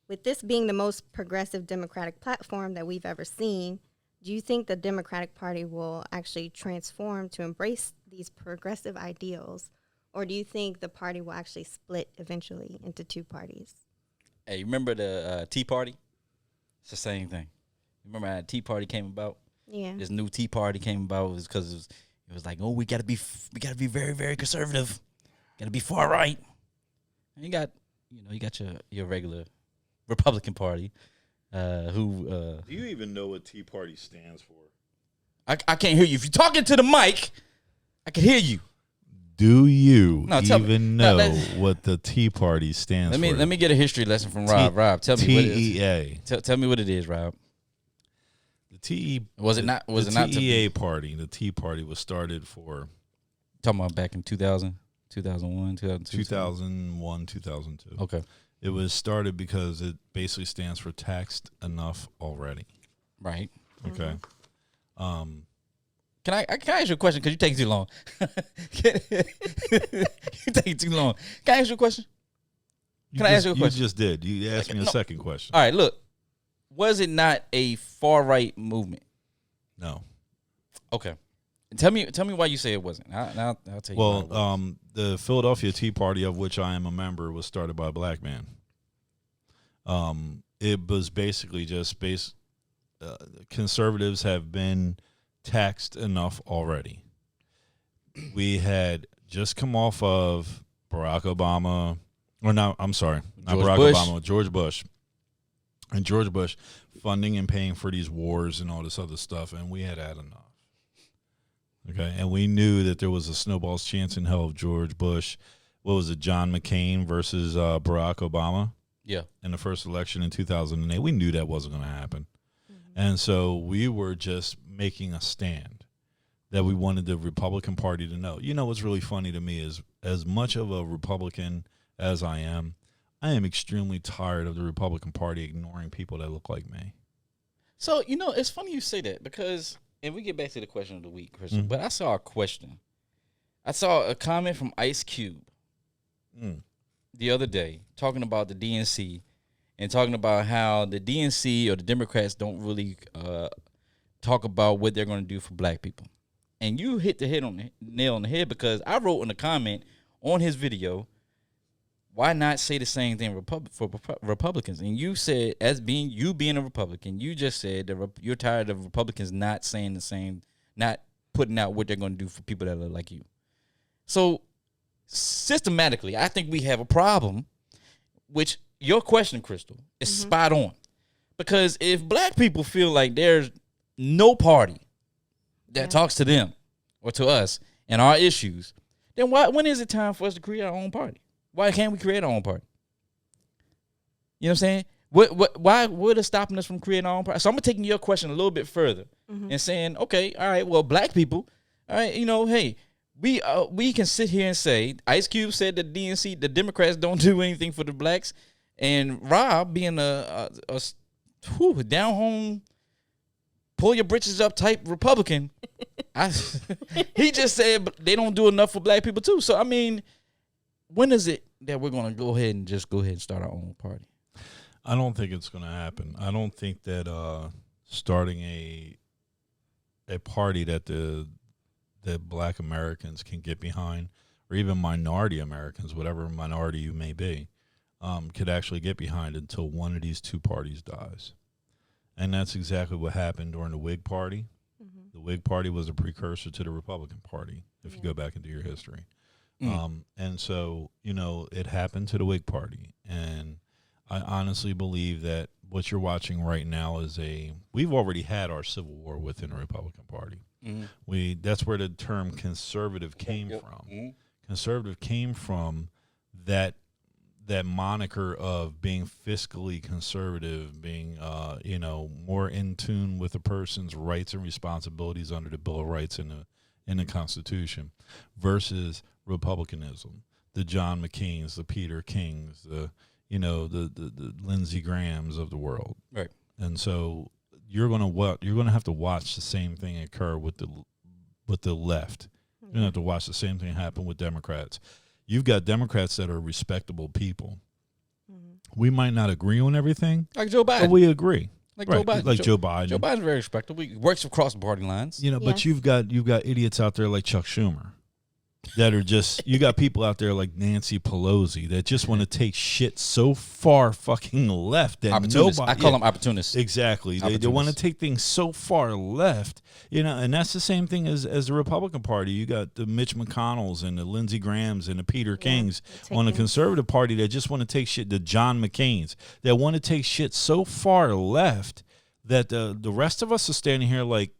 With this being the most progressive Democratic platform that we've ever seen, do you think the Democratic Party will actually transform to embrace these progressive ideals, or do you think the party will actually split eventually into two parties? Hey, remember the Tea Party? It's the same thing. Remember how the Tea Party came about? Yeah. This new Tea Party came about because it was like, oh, we gotta be very, very conservative. Gotta be far right. And you got your regular Republican Party, who do you even know what Tea Party stands for? I can't hear you. If you're talking to the mic, I can hear you. Do you even know what the Tea Party stands for? Let me get a history lesson from Rob. Rob, tell me what it is. Tell me what it is, Rob. The TEA party. The Tea Party was started for talking about back in 2000, 2001, 2002. 2001, 2002. Okay. It was started because it basically stands for taxed enough already. Right. Okay. Can I ask you a question? Because you take too long. You take too long. Can I ask you a question? I ask you a question? You just did. You asked me a second question. All right, look. Was it not a far right movement? No. Okay. Tell me why you say it wasn't. I'll tell you. Well, the Philadelphia Tea Party, of which I am a member, was started by a black man. It was basically just conservatives have been taxed enough already. We had just come off of Barack Obama, or no, I'm sorry, not Barack Obama, George Bush. And George Bush funding and paying for these wars and all this other stuff, and we had enough. Okay, and we knew that there was a snowball's chance in hell of George Bush. What was it, John McCain versus Barack Obama? Yeah. In the first election in 2008. We knew that wasn't going to happen. And so we were just making a stand that we wanted the Republican Party to know. You know what's really funny to me is as much of a Republican as I am extremely tired of the Republican Party ignoring people that look like me. So, it's funny you say that because, and we get back to the question of the week, Christian, but I saw a question. I saw a comment from Ice Cube the other day talking about the DNC and talking about how the DNC or the Democrats don't really talk about what they're going to do for black people. And you hit the nail on the head because I wrote in a comment on his video, why not say the same thing for Republicans? And you said, being a Republican, you just said that you're tired of Republicans not saying the same, not putting out what they're going to do for people that look like you. So systematically, I think we have a problem, which your question, Crystal, is spot on. Because if black people feel like there's no party that talks to them or to us and our issues, then when is it time for us to create our own party? Why can't we create our own party? You know what I'm saying? What is stopping us from creating our own party? So I'm taking your question a little bit further and saying, okay, all right, well, black people, all right, hey, we can sit here and say, Ice Cube said that the Democrats don't do anything for the blacks, and Rob being a down home, pull your britches up type Republican, he just said they don't do enough for black people too. So I mean, when is it that we're going to go ahead and start our own party? I don't think it's going to happen. I don't think that starting a party that black Americans can get behind, or even minority Americans, whatever minority you may be, could actually get behind until one of these two parties dies. And that's exactly what happened during the Whig Party. The Whig Party was a precursor to the Republican Party, if you go back into your history. And so, it happened to the Whig Party. And I honestly believe that what you're watching right now is we've already had our civil war within the Republican Party. That's where the term conservative came from. Conservative came from that moniker of being fiscally conservative, being more in tune with a person's rights and responsibilities under the Bill of Rights in the Constitution, versus republicanism, the John McCains, the Peter Kings, the Lindsey Grahams of the world. Right. And so you're gonna have to watch the same thing occur with the left. You're gonna have to watch the same thing happen with Democrats. You've got Democrats that are respectable people. We might not agree on everything, like Joe Biden, but we agree. Like Joe Biden. Like Joe Biden. Joe Biden's very respectable. He works across the party lines. But you've got idiots out there like Chuck Schumer that are just, you got people out there like Nancy Pelosi that just want to take shit so far fucking left that nobody. I call them opportunists. Exactly. They want to take things so far left, and that's the same thing as the Republican Party. You got the Mitch McConnells and the Lindsey Grahams and the Peter Kings on the Conservative Party that just want to take shit, the John McCains, that want to take shit so far left that the rest of us are standing here like,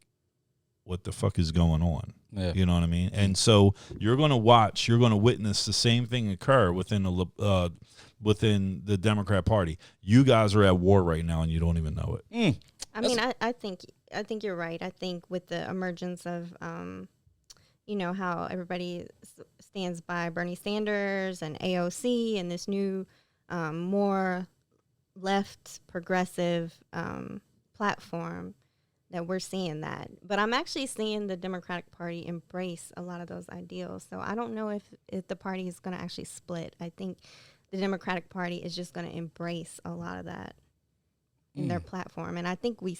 what the fuck is going on? Yeah. You know what I mean? And so you're going to witness the same thing occur within the Democrat Party. You guys are at war right now, and you don't even know it. I think you're right. I think with the emergence of, how everybody stands by Bernie Sanders and AOC and this new, more left progressive platform, that we're seeing that. But I'm actually seeing the Democratic Party embrace a lot of those ideals. So I don't know if the party is going to actually split. I think the Democratic Party is just going to embrace a lot of that in their platform. And I think we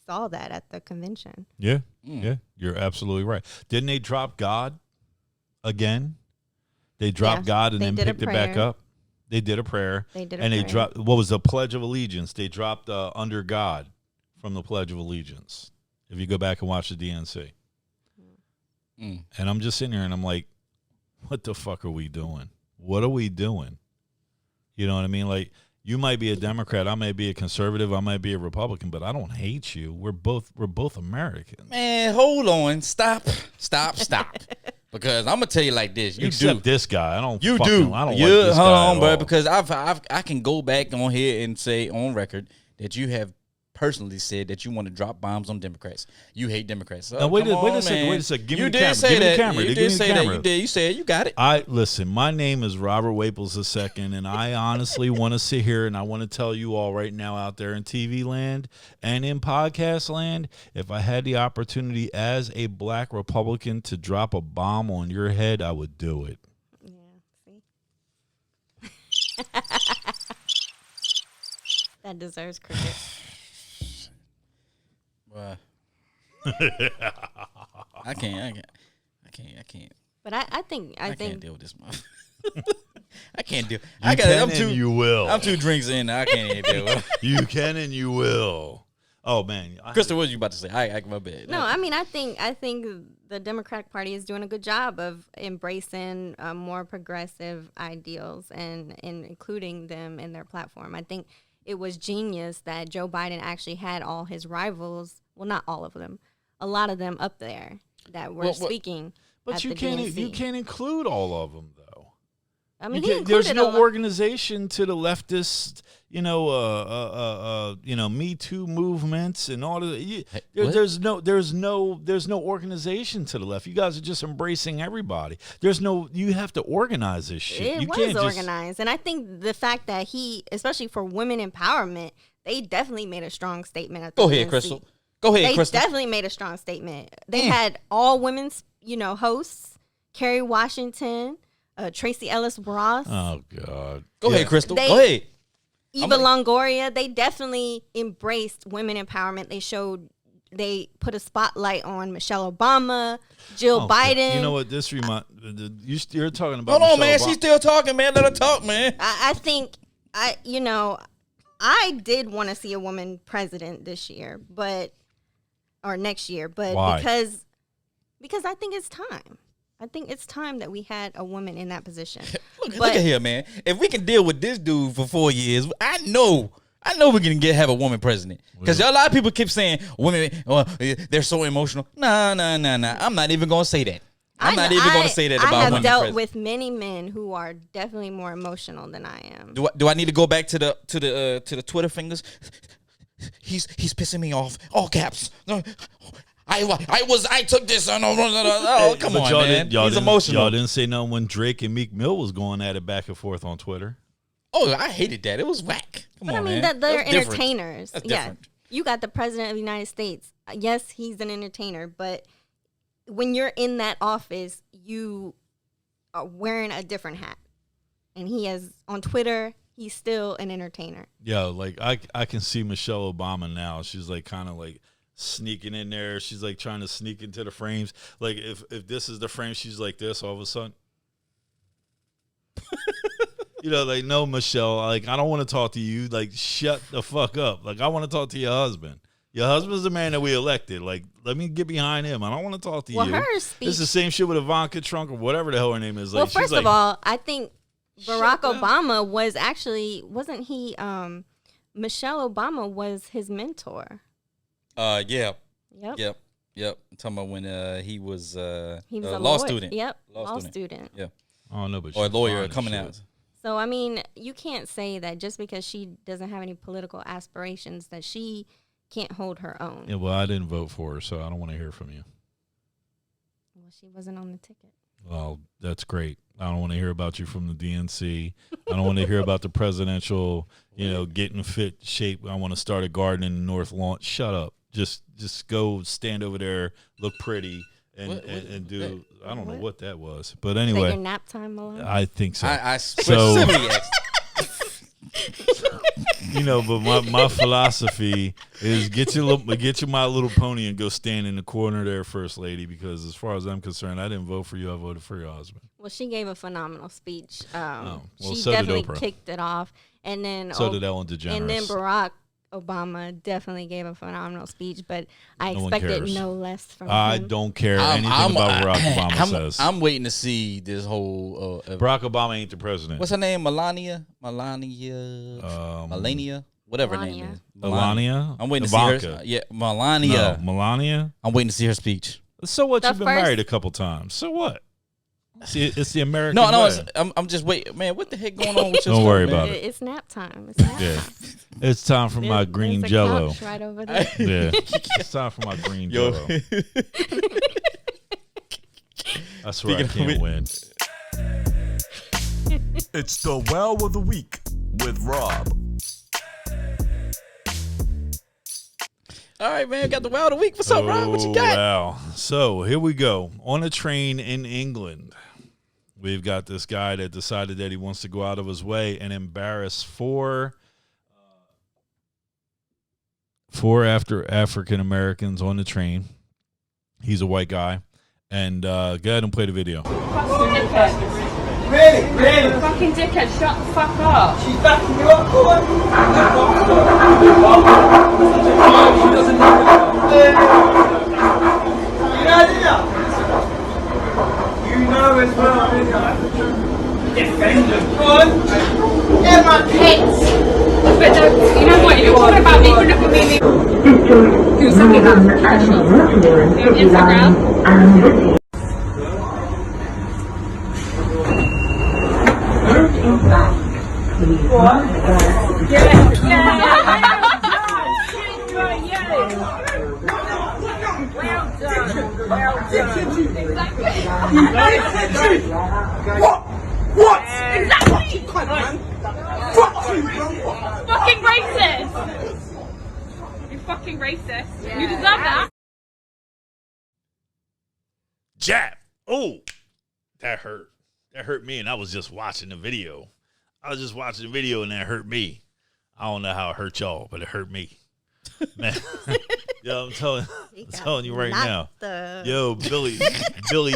saw that at the convention. Yeah, yeah, you're absolutely right. Didn't they drop God again? They dropped God and then picked it back up. They did a prayer. They dropped, what was the Pledge of Allegiance? They dropped under God from the Pledge of Allegiance, if you go back and watch the DNC. And I'm just sitting here and I'm like, what the fuck are we doing? What are we doing? You know what I mean? Like, you might be a Democrat, I may be a conservative, I might be a Republican, but I don't hate you. We're both Americans. Man, hold on. Stop. Because I'm gonna tell you like this. Except this guy. I don't like this guy. Hold on, bro, because I can go back on here and say on record that you have personally said that you want to drop bombs on Democrats. You hate Democrats. Now, wait a second. Give me the camera. Give me the camera. You did say that. You did. You said you got it. Listen, my name is Robert Waples II, and I honestly want to sit here and I want to tell you all right now out there in TV land and in podcast land, if I had the opportunity as a black Republican to drop a bomb on your head, I would do it. That deserves cricket. I can't. But I think I can't deal with this month. I can't deal. You will. I'm 2 drinks in. I can't even deal with it. You can and you will. Oh man, Crystal, what was you about to say? I my bad. No, I mean I think the Democratic Party is doing a good job of embracing more progressive ideals and including them in their platform. I think it was genius that Joe Biden actually had all his rivals, well, not all of them, a lot of them up there that were speaking. But you can't include all of them, though. I mean, there's no organization to the leftist, Me Too movements and all of that. There's no organization to the left. You guys are just embracing everybody. You have to organize this shit. It was organized, and I think the fact that especially for women empowerment, they definitely made a strong statement. At the Go ahead, Crystal. They definitely made a strong statement. They had all women's, hosts, Kerry Washington, Tracy Ellis Ross. Oh God. Go ahead, Crystal. Go ahead. Eva Longoria. They definitely embraced women empowerment. They put a spotlight on Michelle Obama, Jill Biden. You know what? This you're talking about. Hold on, Michelle man. Obama. She's still talking, man. Let her talk, man. I think I did want to see a woman president this year, or next year, but Why? because I think it's time. I think it's time that we had a woman in that position. Look at here, man. If we can deal with this dude for 4 years, I know we can have a woman president. Because a lot of people keep saying women, they're so emotional. Nah. I'm not even going to say that. I'm not even going to say that about women. I have dealt with many men who are definitely more emotional than I am. Do I need to go back to the Twitter fingers? He's pissing me off. All caps. I took this. Oh, come on, man. He's emotional. Y'all didn't say nothing when Drake and Meek Mill was going at it back and forth on Twitter. Oh, I hated that. It was whack. Come on, man. But they're entertainers. That's different. You got the president of the United States. Yes, he's an entertainer, but when you're in that office, you are wearing a different hat. And he has, on Twitter, he's still an entertainer. Yeah, like I can see Michelle Obama now. She's like kind of like sneaking in there. She's like trying to sneak into the frames. Like if this is the frame, she's like this all of a sudden. Like, no, Michelle, like, I don't want to talk to you. Like, shut the fuck up. Like, I want to talk to your husband. Your husband's the man that we elected. Like, let me get behind him. I don't want to talk to you. Her speech. It's the same shit with Ivanka Trump or whatever the hell her name is. Like, well, first of all, I think Barack Obama wasn't he, Michelle Obama was his mentor. Yeah. Yep. I'm talking about when he was a law student. Yep, law student. Yeah. Oh, no, but or a lawyer coming out. So, I mean, you can't say that just because she doesn't have any political aspirations that she can't hold her own. Yeah, well, I didn't vote for her, so I don't want to hear from you. Well, she wasn't on the ticket. Well, that's great. I don't want to hear about you from the DNC. I don't want to hear about the presidential, getting fit shape. I want to start a garden in the North Lawn. Shut up. Just go stand over there, look pretty, and do. I don't know what that was, but anyway. Is that your nap time, Malone? I think so. I specifically asked. But my philosophy is get your My Little Pony and go stand in the corner there, First Lady, because as far as I'm concerned, I didn't vote for you. I voted for your husband. Well, she gave a phenomenal speech. She so definitely kicked it off, and then so did Ellen DeGeneres. And then Barack Obama definitely gave a phenomenal speech, but I expected no less from him. I don't care anything about Barack Obama says. I'm waiting to see this whole... Barack Obama ain't the president. What's her name? Melania? Whatever her name is. Melania? I'm waiting to Ivanka. see her. Yeah, Melania. No, Melania? I'm waiting to see her speech. So what? You've been married a couple times. So what? See, it's the American No, way. I'm just wait, man. What the heck going on with your? Don't worry man? about it. It's nap time. It's nap Yeah. time. It's time for my green There's a Jello. couch right over there. Yeah, it's time for my green Jello. I swear I can't win. It's the Wow of the Week with Rob. All right, man. Got the wow of the week. What's up, Rob? What you got? Wow. So here we go. On a train in England, we've got this guy that decided that he wants to go out of his way and embarrass four after African Americans on the train. He's a white guy. And go ahead and play the video. Really? Fucking dickhead, shut the fuck up. She's backing you up, come on. She doesn't know. You know, did you? You know as well, didn't you? Defend them. Go on. Yeah, man. Hits. But you know what, you're talking about me, you're looking at me. You send me that actually. Your Instagram. What? Exactly! Fucking racist! You fucking racist. You deserve that. Jab. Oh, that hurt. That hurt me, and I was just watching the video. And that hurt me. I don't know how it hurt y'all, but it hurt me. Man, yo, I'm telling you right now. Yo, Billy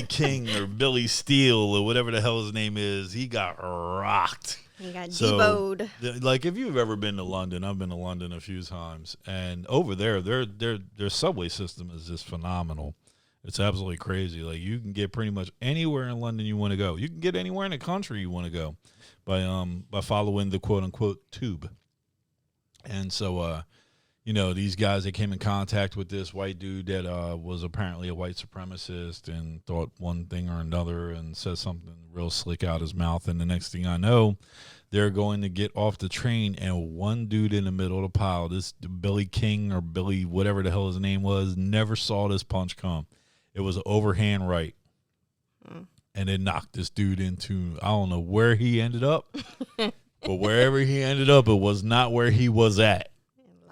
King or Billy Steele or whatever the hell his name is, he got rocked. He got deboed. deboed. Like if you've ever been to London, I've been to London a few times, and over there, their subway system is just phenomenal. It's absolutely crazy. Like you can get pretty much anywhere in London you want to go. You can get anywhere in the country you want to go by following the quote unquote tube. And so these guys, they came in contact with this white dude that was apparently a white supremacist and thought one thing or another and said something real slick out his mouth. And the next thing I know, they're going to get off the train, and one dude in the middle of the pile, this Billy King or Billy, whatever the hell his name was, never saw this punch come. It was an overhand right. And it knocked this dude into, I don't know where he ended up, but wherever he ended up, it was not where he was at.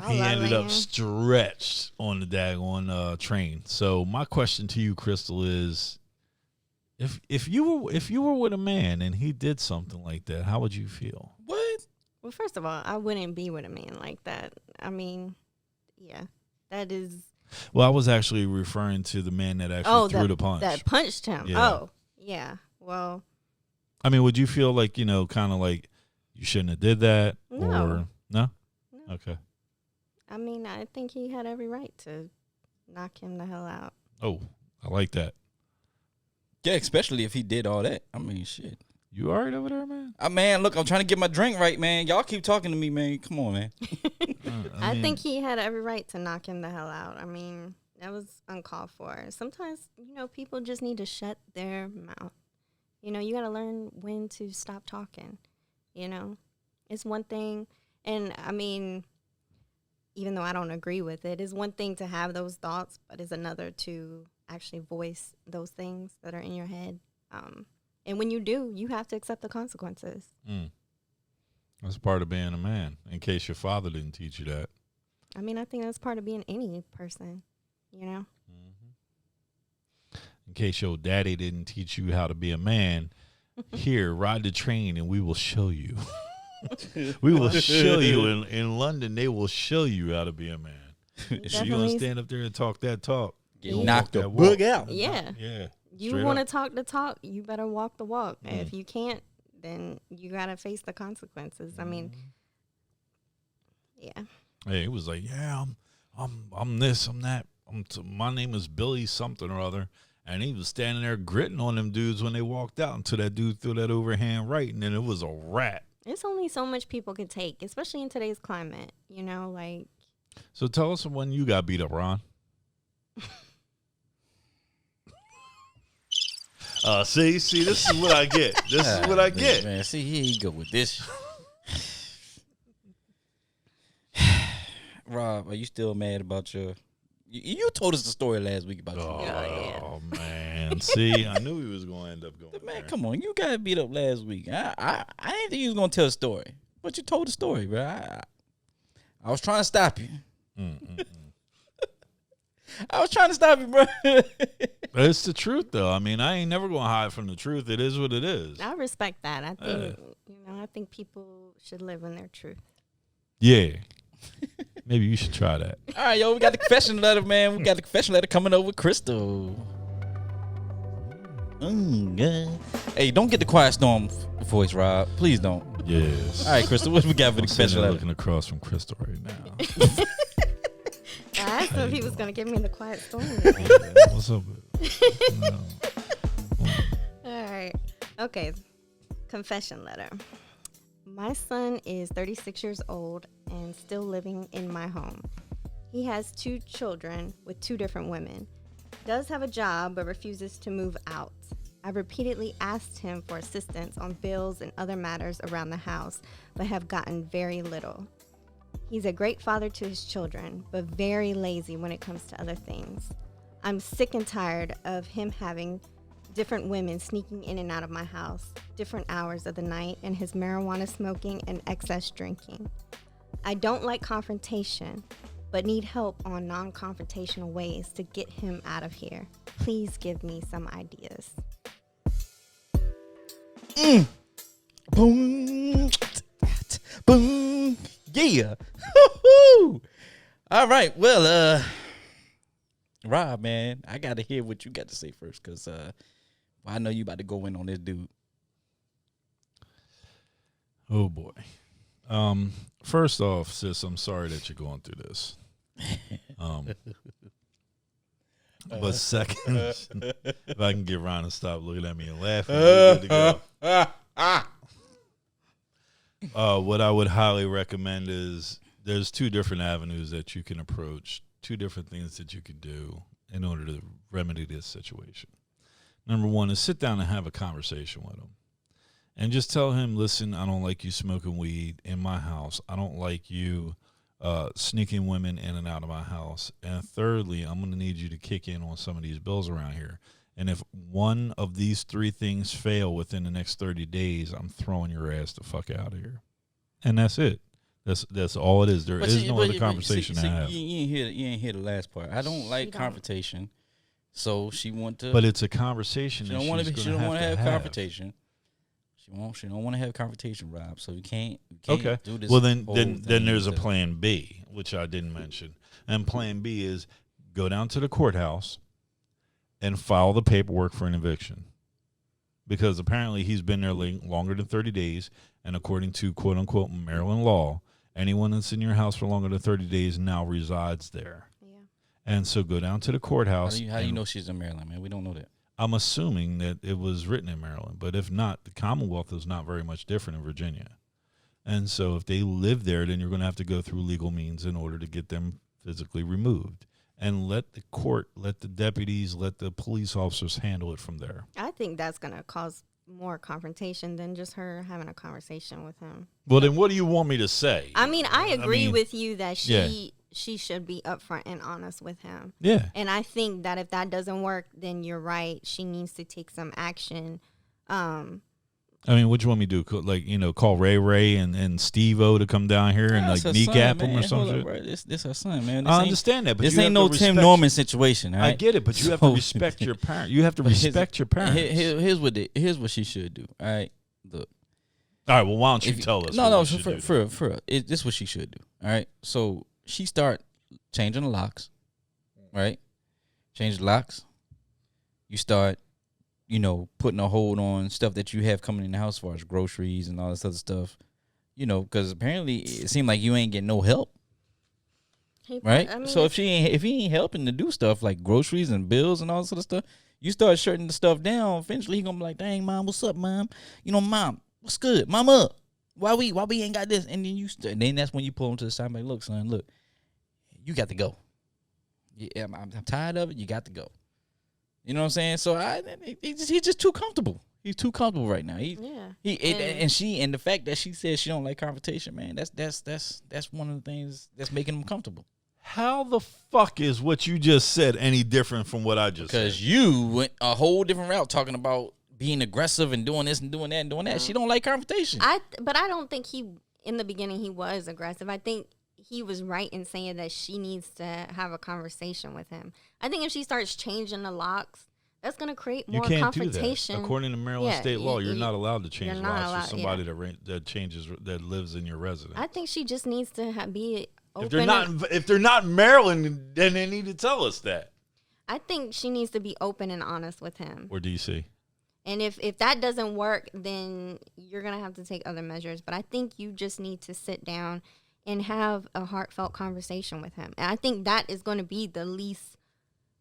He ended up stretched on the daggone train. So my question to you, Crystal, is if you were with a man and he did something like that, how would you feel? What? Well, first of all, I wouldn't be with a man like that. I mean, yeah, that is. Well, I was actually referring to the man that actually threw the punch. That punched him. Yeah. Oh, yeah. Well, I mean, would you feel like, kind of like you shouldn't have did that? No. Or no? Okay. I mean, I think he had every right to knock him the hell out. Oh, I like that. Yeah, especially if he did all that. I mean, shit. You all right over there, man? Man, look, I'm trying to get my drink right, man. Y'all keep talking to me, man. Come on, man. I think he had every right to knock him the hell out. I mean, that was uncalled for. Sometimes, people just need to shut their mouth. You got to learn when to stop talking. It's one thing. And, I mean, even though I don't agree with it, it's one thing to have those thoughts, but it's another to actually voice those things that are in your head. And when you do, you have to accept the consequences. That's part of being a man, in case your father didn't teach you that. I mean, I think that's part of being any person, Mm-hmm. In case your daddy didn't teach you how to be a man, here, ride the train and we will show you. We will show you. In London, they will show you how to be a man. So you want to stand up there and talk that talk. Get knocked the walk. book out. Yeah. Yeah. You want to talk the talk, you better walk the walk. And if you can't, then you got to face the consequences. I mean, yeah. Hey, it was like, yeah, I'm this, I'm that. My name is Billy something or other. And he was standing there gritting on them dudes when they walked out until that dude threw that overhand right, and then it was a wrap. It's only so much people can take, especially in today's climate, like. So tell us when you got beat up, Ron. See, this is what I get. This is what I get. Man, see, here you go with this. Rob, are you still mad about your? You told us the story last week about Oh man, see, I knew he was going to end up going. man, there. come on, you got beat up last week. I didn't think you was gonna tell a story, but you told the story, bro. I was trying to stop you. I was trying to stop you, bro. But it's the truth, though. I mean, I ain't never gonna hide from the truth. It is what it is. I respect that. I think I think people should live in their truth. Yeah. Maybe you should try that. All right, yo, we got the confession letter, man. We got the confession letter coming over with Crystal. Yeah. Hey, don't get the quiet storm voice, Rob. Please don't. Yes. All right, Crystal, what we got for the I'm sitting confession there letter? looking across from Crystal right now. I asked him if he was going to give me the quiet storm. What's up? No. All right. Okay. Confession letter. My son is 36 years old and still living in my home. He has 2 children with 2 different women. Does have a job but refuses to move out. I've repeatedly asked him for assistance on bills and other matters around the house, but have gotten very little. He's a great father to his children, but very lazy when it comes to other things. I'm sick and tired of him having different women sneaking in and out of my house, different hours of the night, and his marijuana smoking and excess drinking. I don't like confrontation, but need help on non-confrontational ways to get him out of here. Please give me some ideas. Boom. Boom. Yeah. Woo-hoo. All right. Well, Rob, man, I got to hear what you got to say first because I know you about to go in on this dude. Oh boy. First off, sis, I'm sorry that you're going through this. But second, if I can get Ron to stop looking at me and laughing, we're good to go. What I would highly recommend is there's 2 different avenues that you can approach, 2 different things that you can do in order to remedy this situation. Number 1 is sit down and have a conversation with him. And just tell him, listen, I don't like you smoking weed in my house. I don't like you sneaking women in and out of my house. And thirdly, I'm going to need you to kick in on some of these bills around here. And if one of these 3 things fail within the next 30 days, I'm throwing your ass the fuck out of here. And that's it. That's all it is. There is no other conversation to have. You ain't hear the last part. I don't like confrontation. So she want to. But it's a conversation. She don't want to have confrontation. She don't want to have confrontation, Rob. So you can't okay. do this. Well, then there's a plan B, which I didn't mention. And plan B is go down to the courthouse and file the paperwork for an eviction. Because apparently he's been there longer than 30 days. And according to quote unquote Maryland law, anyone that's in your house for longer than 30 days now resides there. Yeah. And so go down to the courthouse. How do you know she's in Maryland, man? We don't know that. I'm assuming that it was written in Maryland, but if not, the Commonwealth is not very much different in Virginia. And so if they live there, then you're going to have to go through legal means in order to get them physically removed. And let the court, let the deputies, let the police officers handle it from there. I think that's going to cause more confrontation than just her having a conversation with him. Well, then what do you want me to say? I mean, I agree with you that she should be upfront and honest with him. Yeah. And I think that if that doesn't work, then you're right. She needs to take some action. I mean, what do you want me to do? Like, call Ray and Steve-O to come down here and like kneecap him or something? Right. This her son, man. I understand that, but this ain't no Tim Norman situation. Right? I get it, but you have to respect your parents. You have to respect your parents. Here's what she should do. All right, look. All right, well, why don't you tell us? No, for real. This is what she should do. All right, so she start changing the locks, right? Change the locks. You start, putting a hold on stuff that you have coming in the house as far as groceries and all this other stuff, because apparently it seemed like you ain't getting no help, right? I mean, so if he ain't helping to do stuff like groceries and bills and all this other stuff, you start shutting the stuff down. Eventually, he gonna be like, "Dang, mom, what's up, mom? Mom, what's good, mama? Why we ain't got this?" And then then that's when you pull him to the side, and like, "Look, son, look, you got to go. Yeah, I'm tired of it. You got to go." You know what I'm saying? So he's just too comfortable. He's too comfortable right now. And the fact that she says she don't like confrontation, man, that's one of the things that's making him comfortable. How the fuck is what you just said any different from what I just said? Because you went a whole different route talking about being aggressive and doing this and doing that and doing that. She don't like confrontation. But I don't think in the beginning he was aggressive. I think he was right in saying that she needs to have a conversation with him. I think if she starts changing the locks, that's going to create more confrontation. Do that. According to Maryland state law, you're not allowed to change locks for somebody that lives in your residence. I think she just needs to be open. If they're not in Maryland, then they need to tell us that. I think she needs to be open and honest with him. Or DC. And if that doesn't work, then you're going to have to take other measures. But I think you just need to sit down and have a heartfelt conversation with him. And I think that is going to be the least,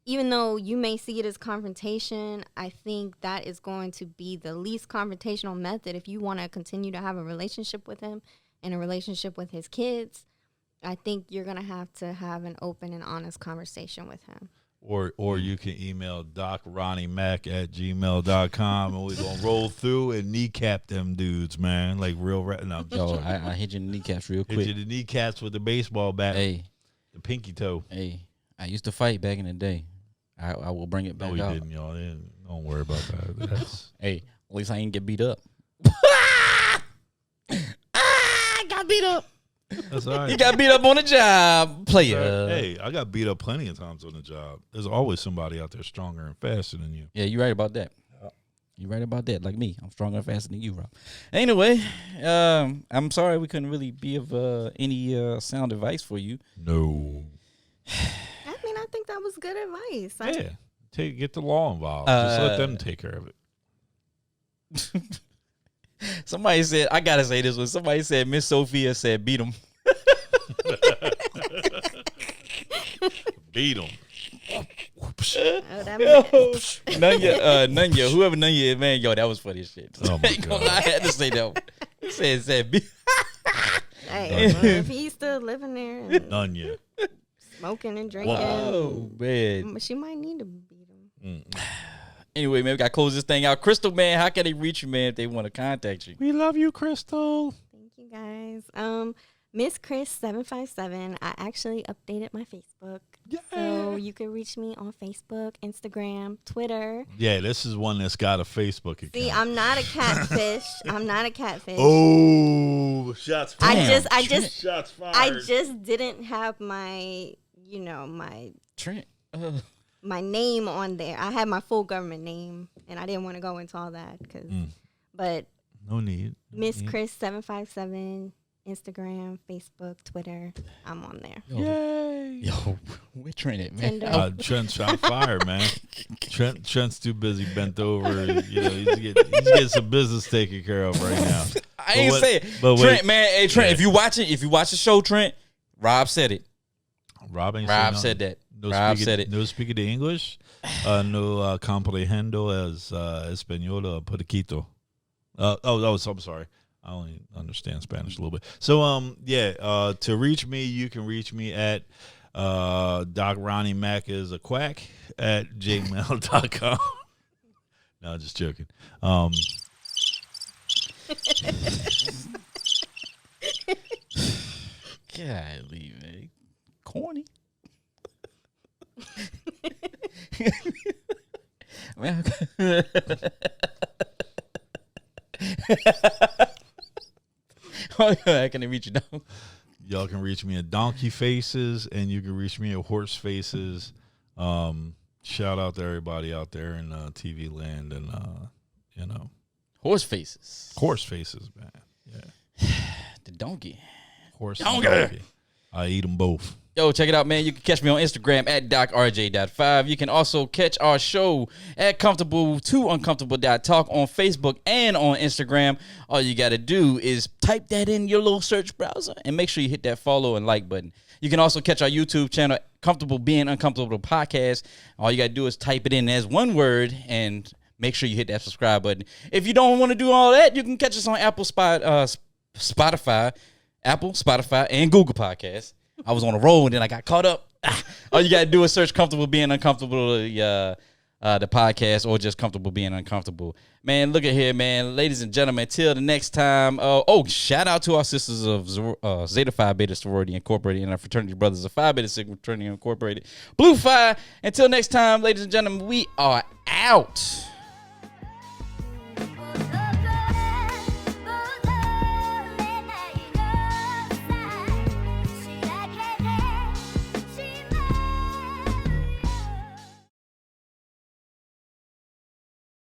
even though you may see it as confrontation, I think that is going to be the least confrontational method if you want to continue to have a relationship with him and a relationship with his kids. I think you're going to have an open and honest conversation with him. Or you can email DocRonnieMac@gmail.com and we're going to roll through and kneecap them dudes, man. Like real. No, Yo, I hit you in the kneecaps real quick. Hit you in the kneecaps with the baseball bat. Hey. The pinky toe. Hey, I used to fight back in the day. I will bring it back No, you out. didn't, y'all. Don't worry about that. Hey, at least I ain't get beat up. I got beat up. That's all right. You got beat up on the job, player. Hey, I got beat up plenty of times on the job. There's always somebody out there stronger and faster than you. Yeah, you're right about that. You're right about that. Like me, I'm stronger and faster than you, Rob. Anyway, I'm sorry we couldn't really be of any sound advice for you. No. I mean, I think that was good advice. Get the law involved. Just let them take care of it. Somebody said, I gotta say this one. Somebody said Miss Sophia said beat him. Beat him. Nunya, whoever Nunya is, man, yo, that was funny as shit. Oh my God. I had to say that one. He said beat. Hey, well, if he's still living there and Nunya. smoking and drinking, Oh man, she might need to beat him. Anyway, man, we got to close this thing out. Crystal, man, how can they reach you, man, if they want to contact you? We love you, Crystal. Thank you, guys. Miss Chris 757. I actually updated my Facebook, so you can reach me on Facebook, Instagram, Twitter. Yeah, this is one that's got a Facebook account. See, I'm not a catfish. I'm not a catfish. Oh, shots fired. Shots fired. I just didn't have my, my Trent. my name on there. I had my full government name, and I didn't want to go into all that but no need. Miss Chris 757, Instagram, Facebook, Twitter. I'm on there. Yay! Yo, we're Trent it, man. Trent's shot fire, man. Trent's too busy bent over. He's getting some business taken care of right now. I ain't say it. But Trent, man, hey Trent, if you watch the show, Trent, Rob said it. Rob said that. Rob said it. No speaking the English. No comprehendo español poquito. I'm sorry. I only understand Spanish a little bit. So, to reach me, you can reach me at Doc Ronnie Mac is a quack at gmail.com. No, just joking. Golly, man. Corny. Man. How can they reach you down? Y'all can reach me at Donkey Faces, and you can reach me at Horse Faces. Shout out to everybody out there in TV land, and Horse Faces. Horse Faces, man. Yeah, the donkey. Horse donkey. I eat them both. Yo, check it out, man. You can catch me on Instagram at DocRJ.5. You can also catch our show at Comfortable2Uncomfortable.talk on Facebook and on Instagram. All you got to do is type that in your little search browser and make sure you hit that follow and like button. You can also catch our YouTube channel, Comfortable Being Uncomfortable Podcast. All you got to do is type it in as one word and make sure you hit that subscribe button. If you don't want to do all that, you can catch us on Spotify, and Google Podcasts. I was on a roll and then I got caught up. All you got to do is search Comfortable Being Uncomfortable the podcast, or just comfortable being uncomfortable. Man, look at here, man. Ladies and gentlemen, till the next time. Shout out to our sisters of Zeta Phi Beta Sorority Incorporated and our fraternity brothers of Phi Beta Sigma Fraternity Incorporated. Blue Phi. Until next time, ladies and gentlemen, we are out.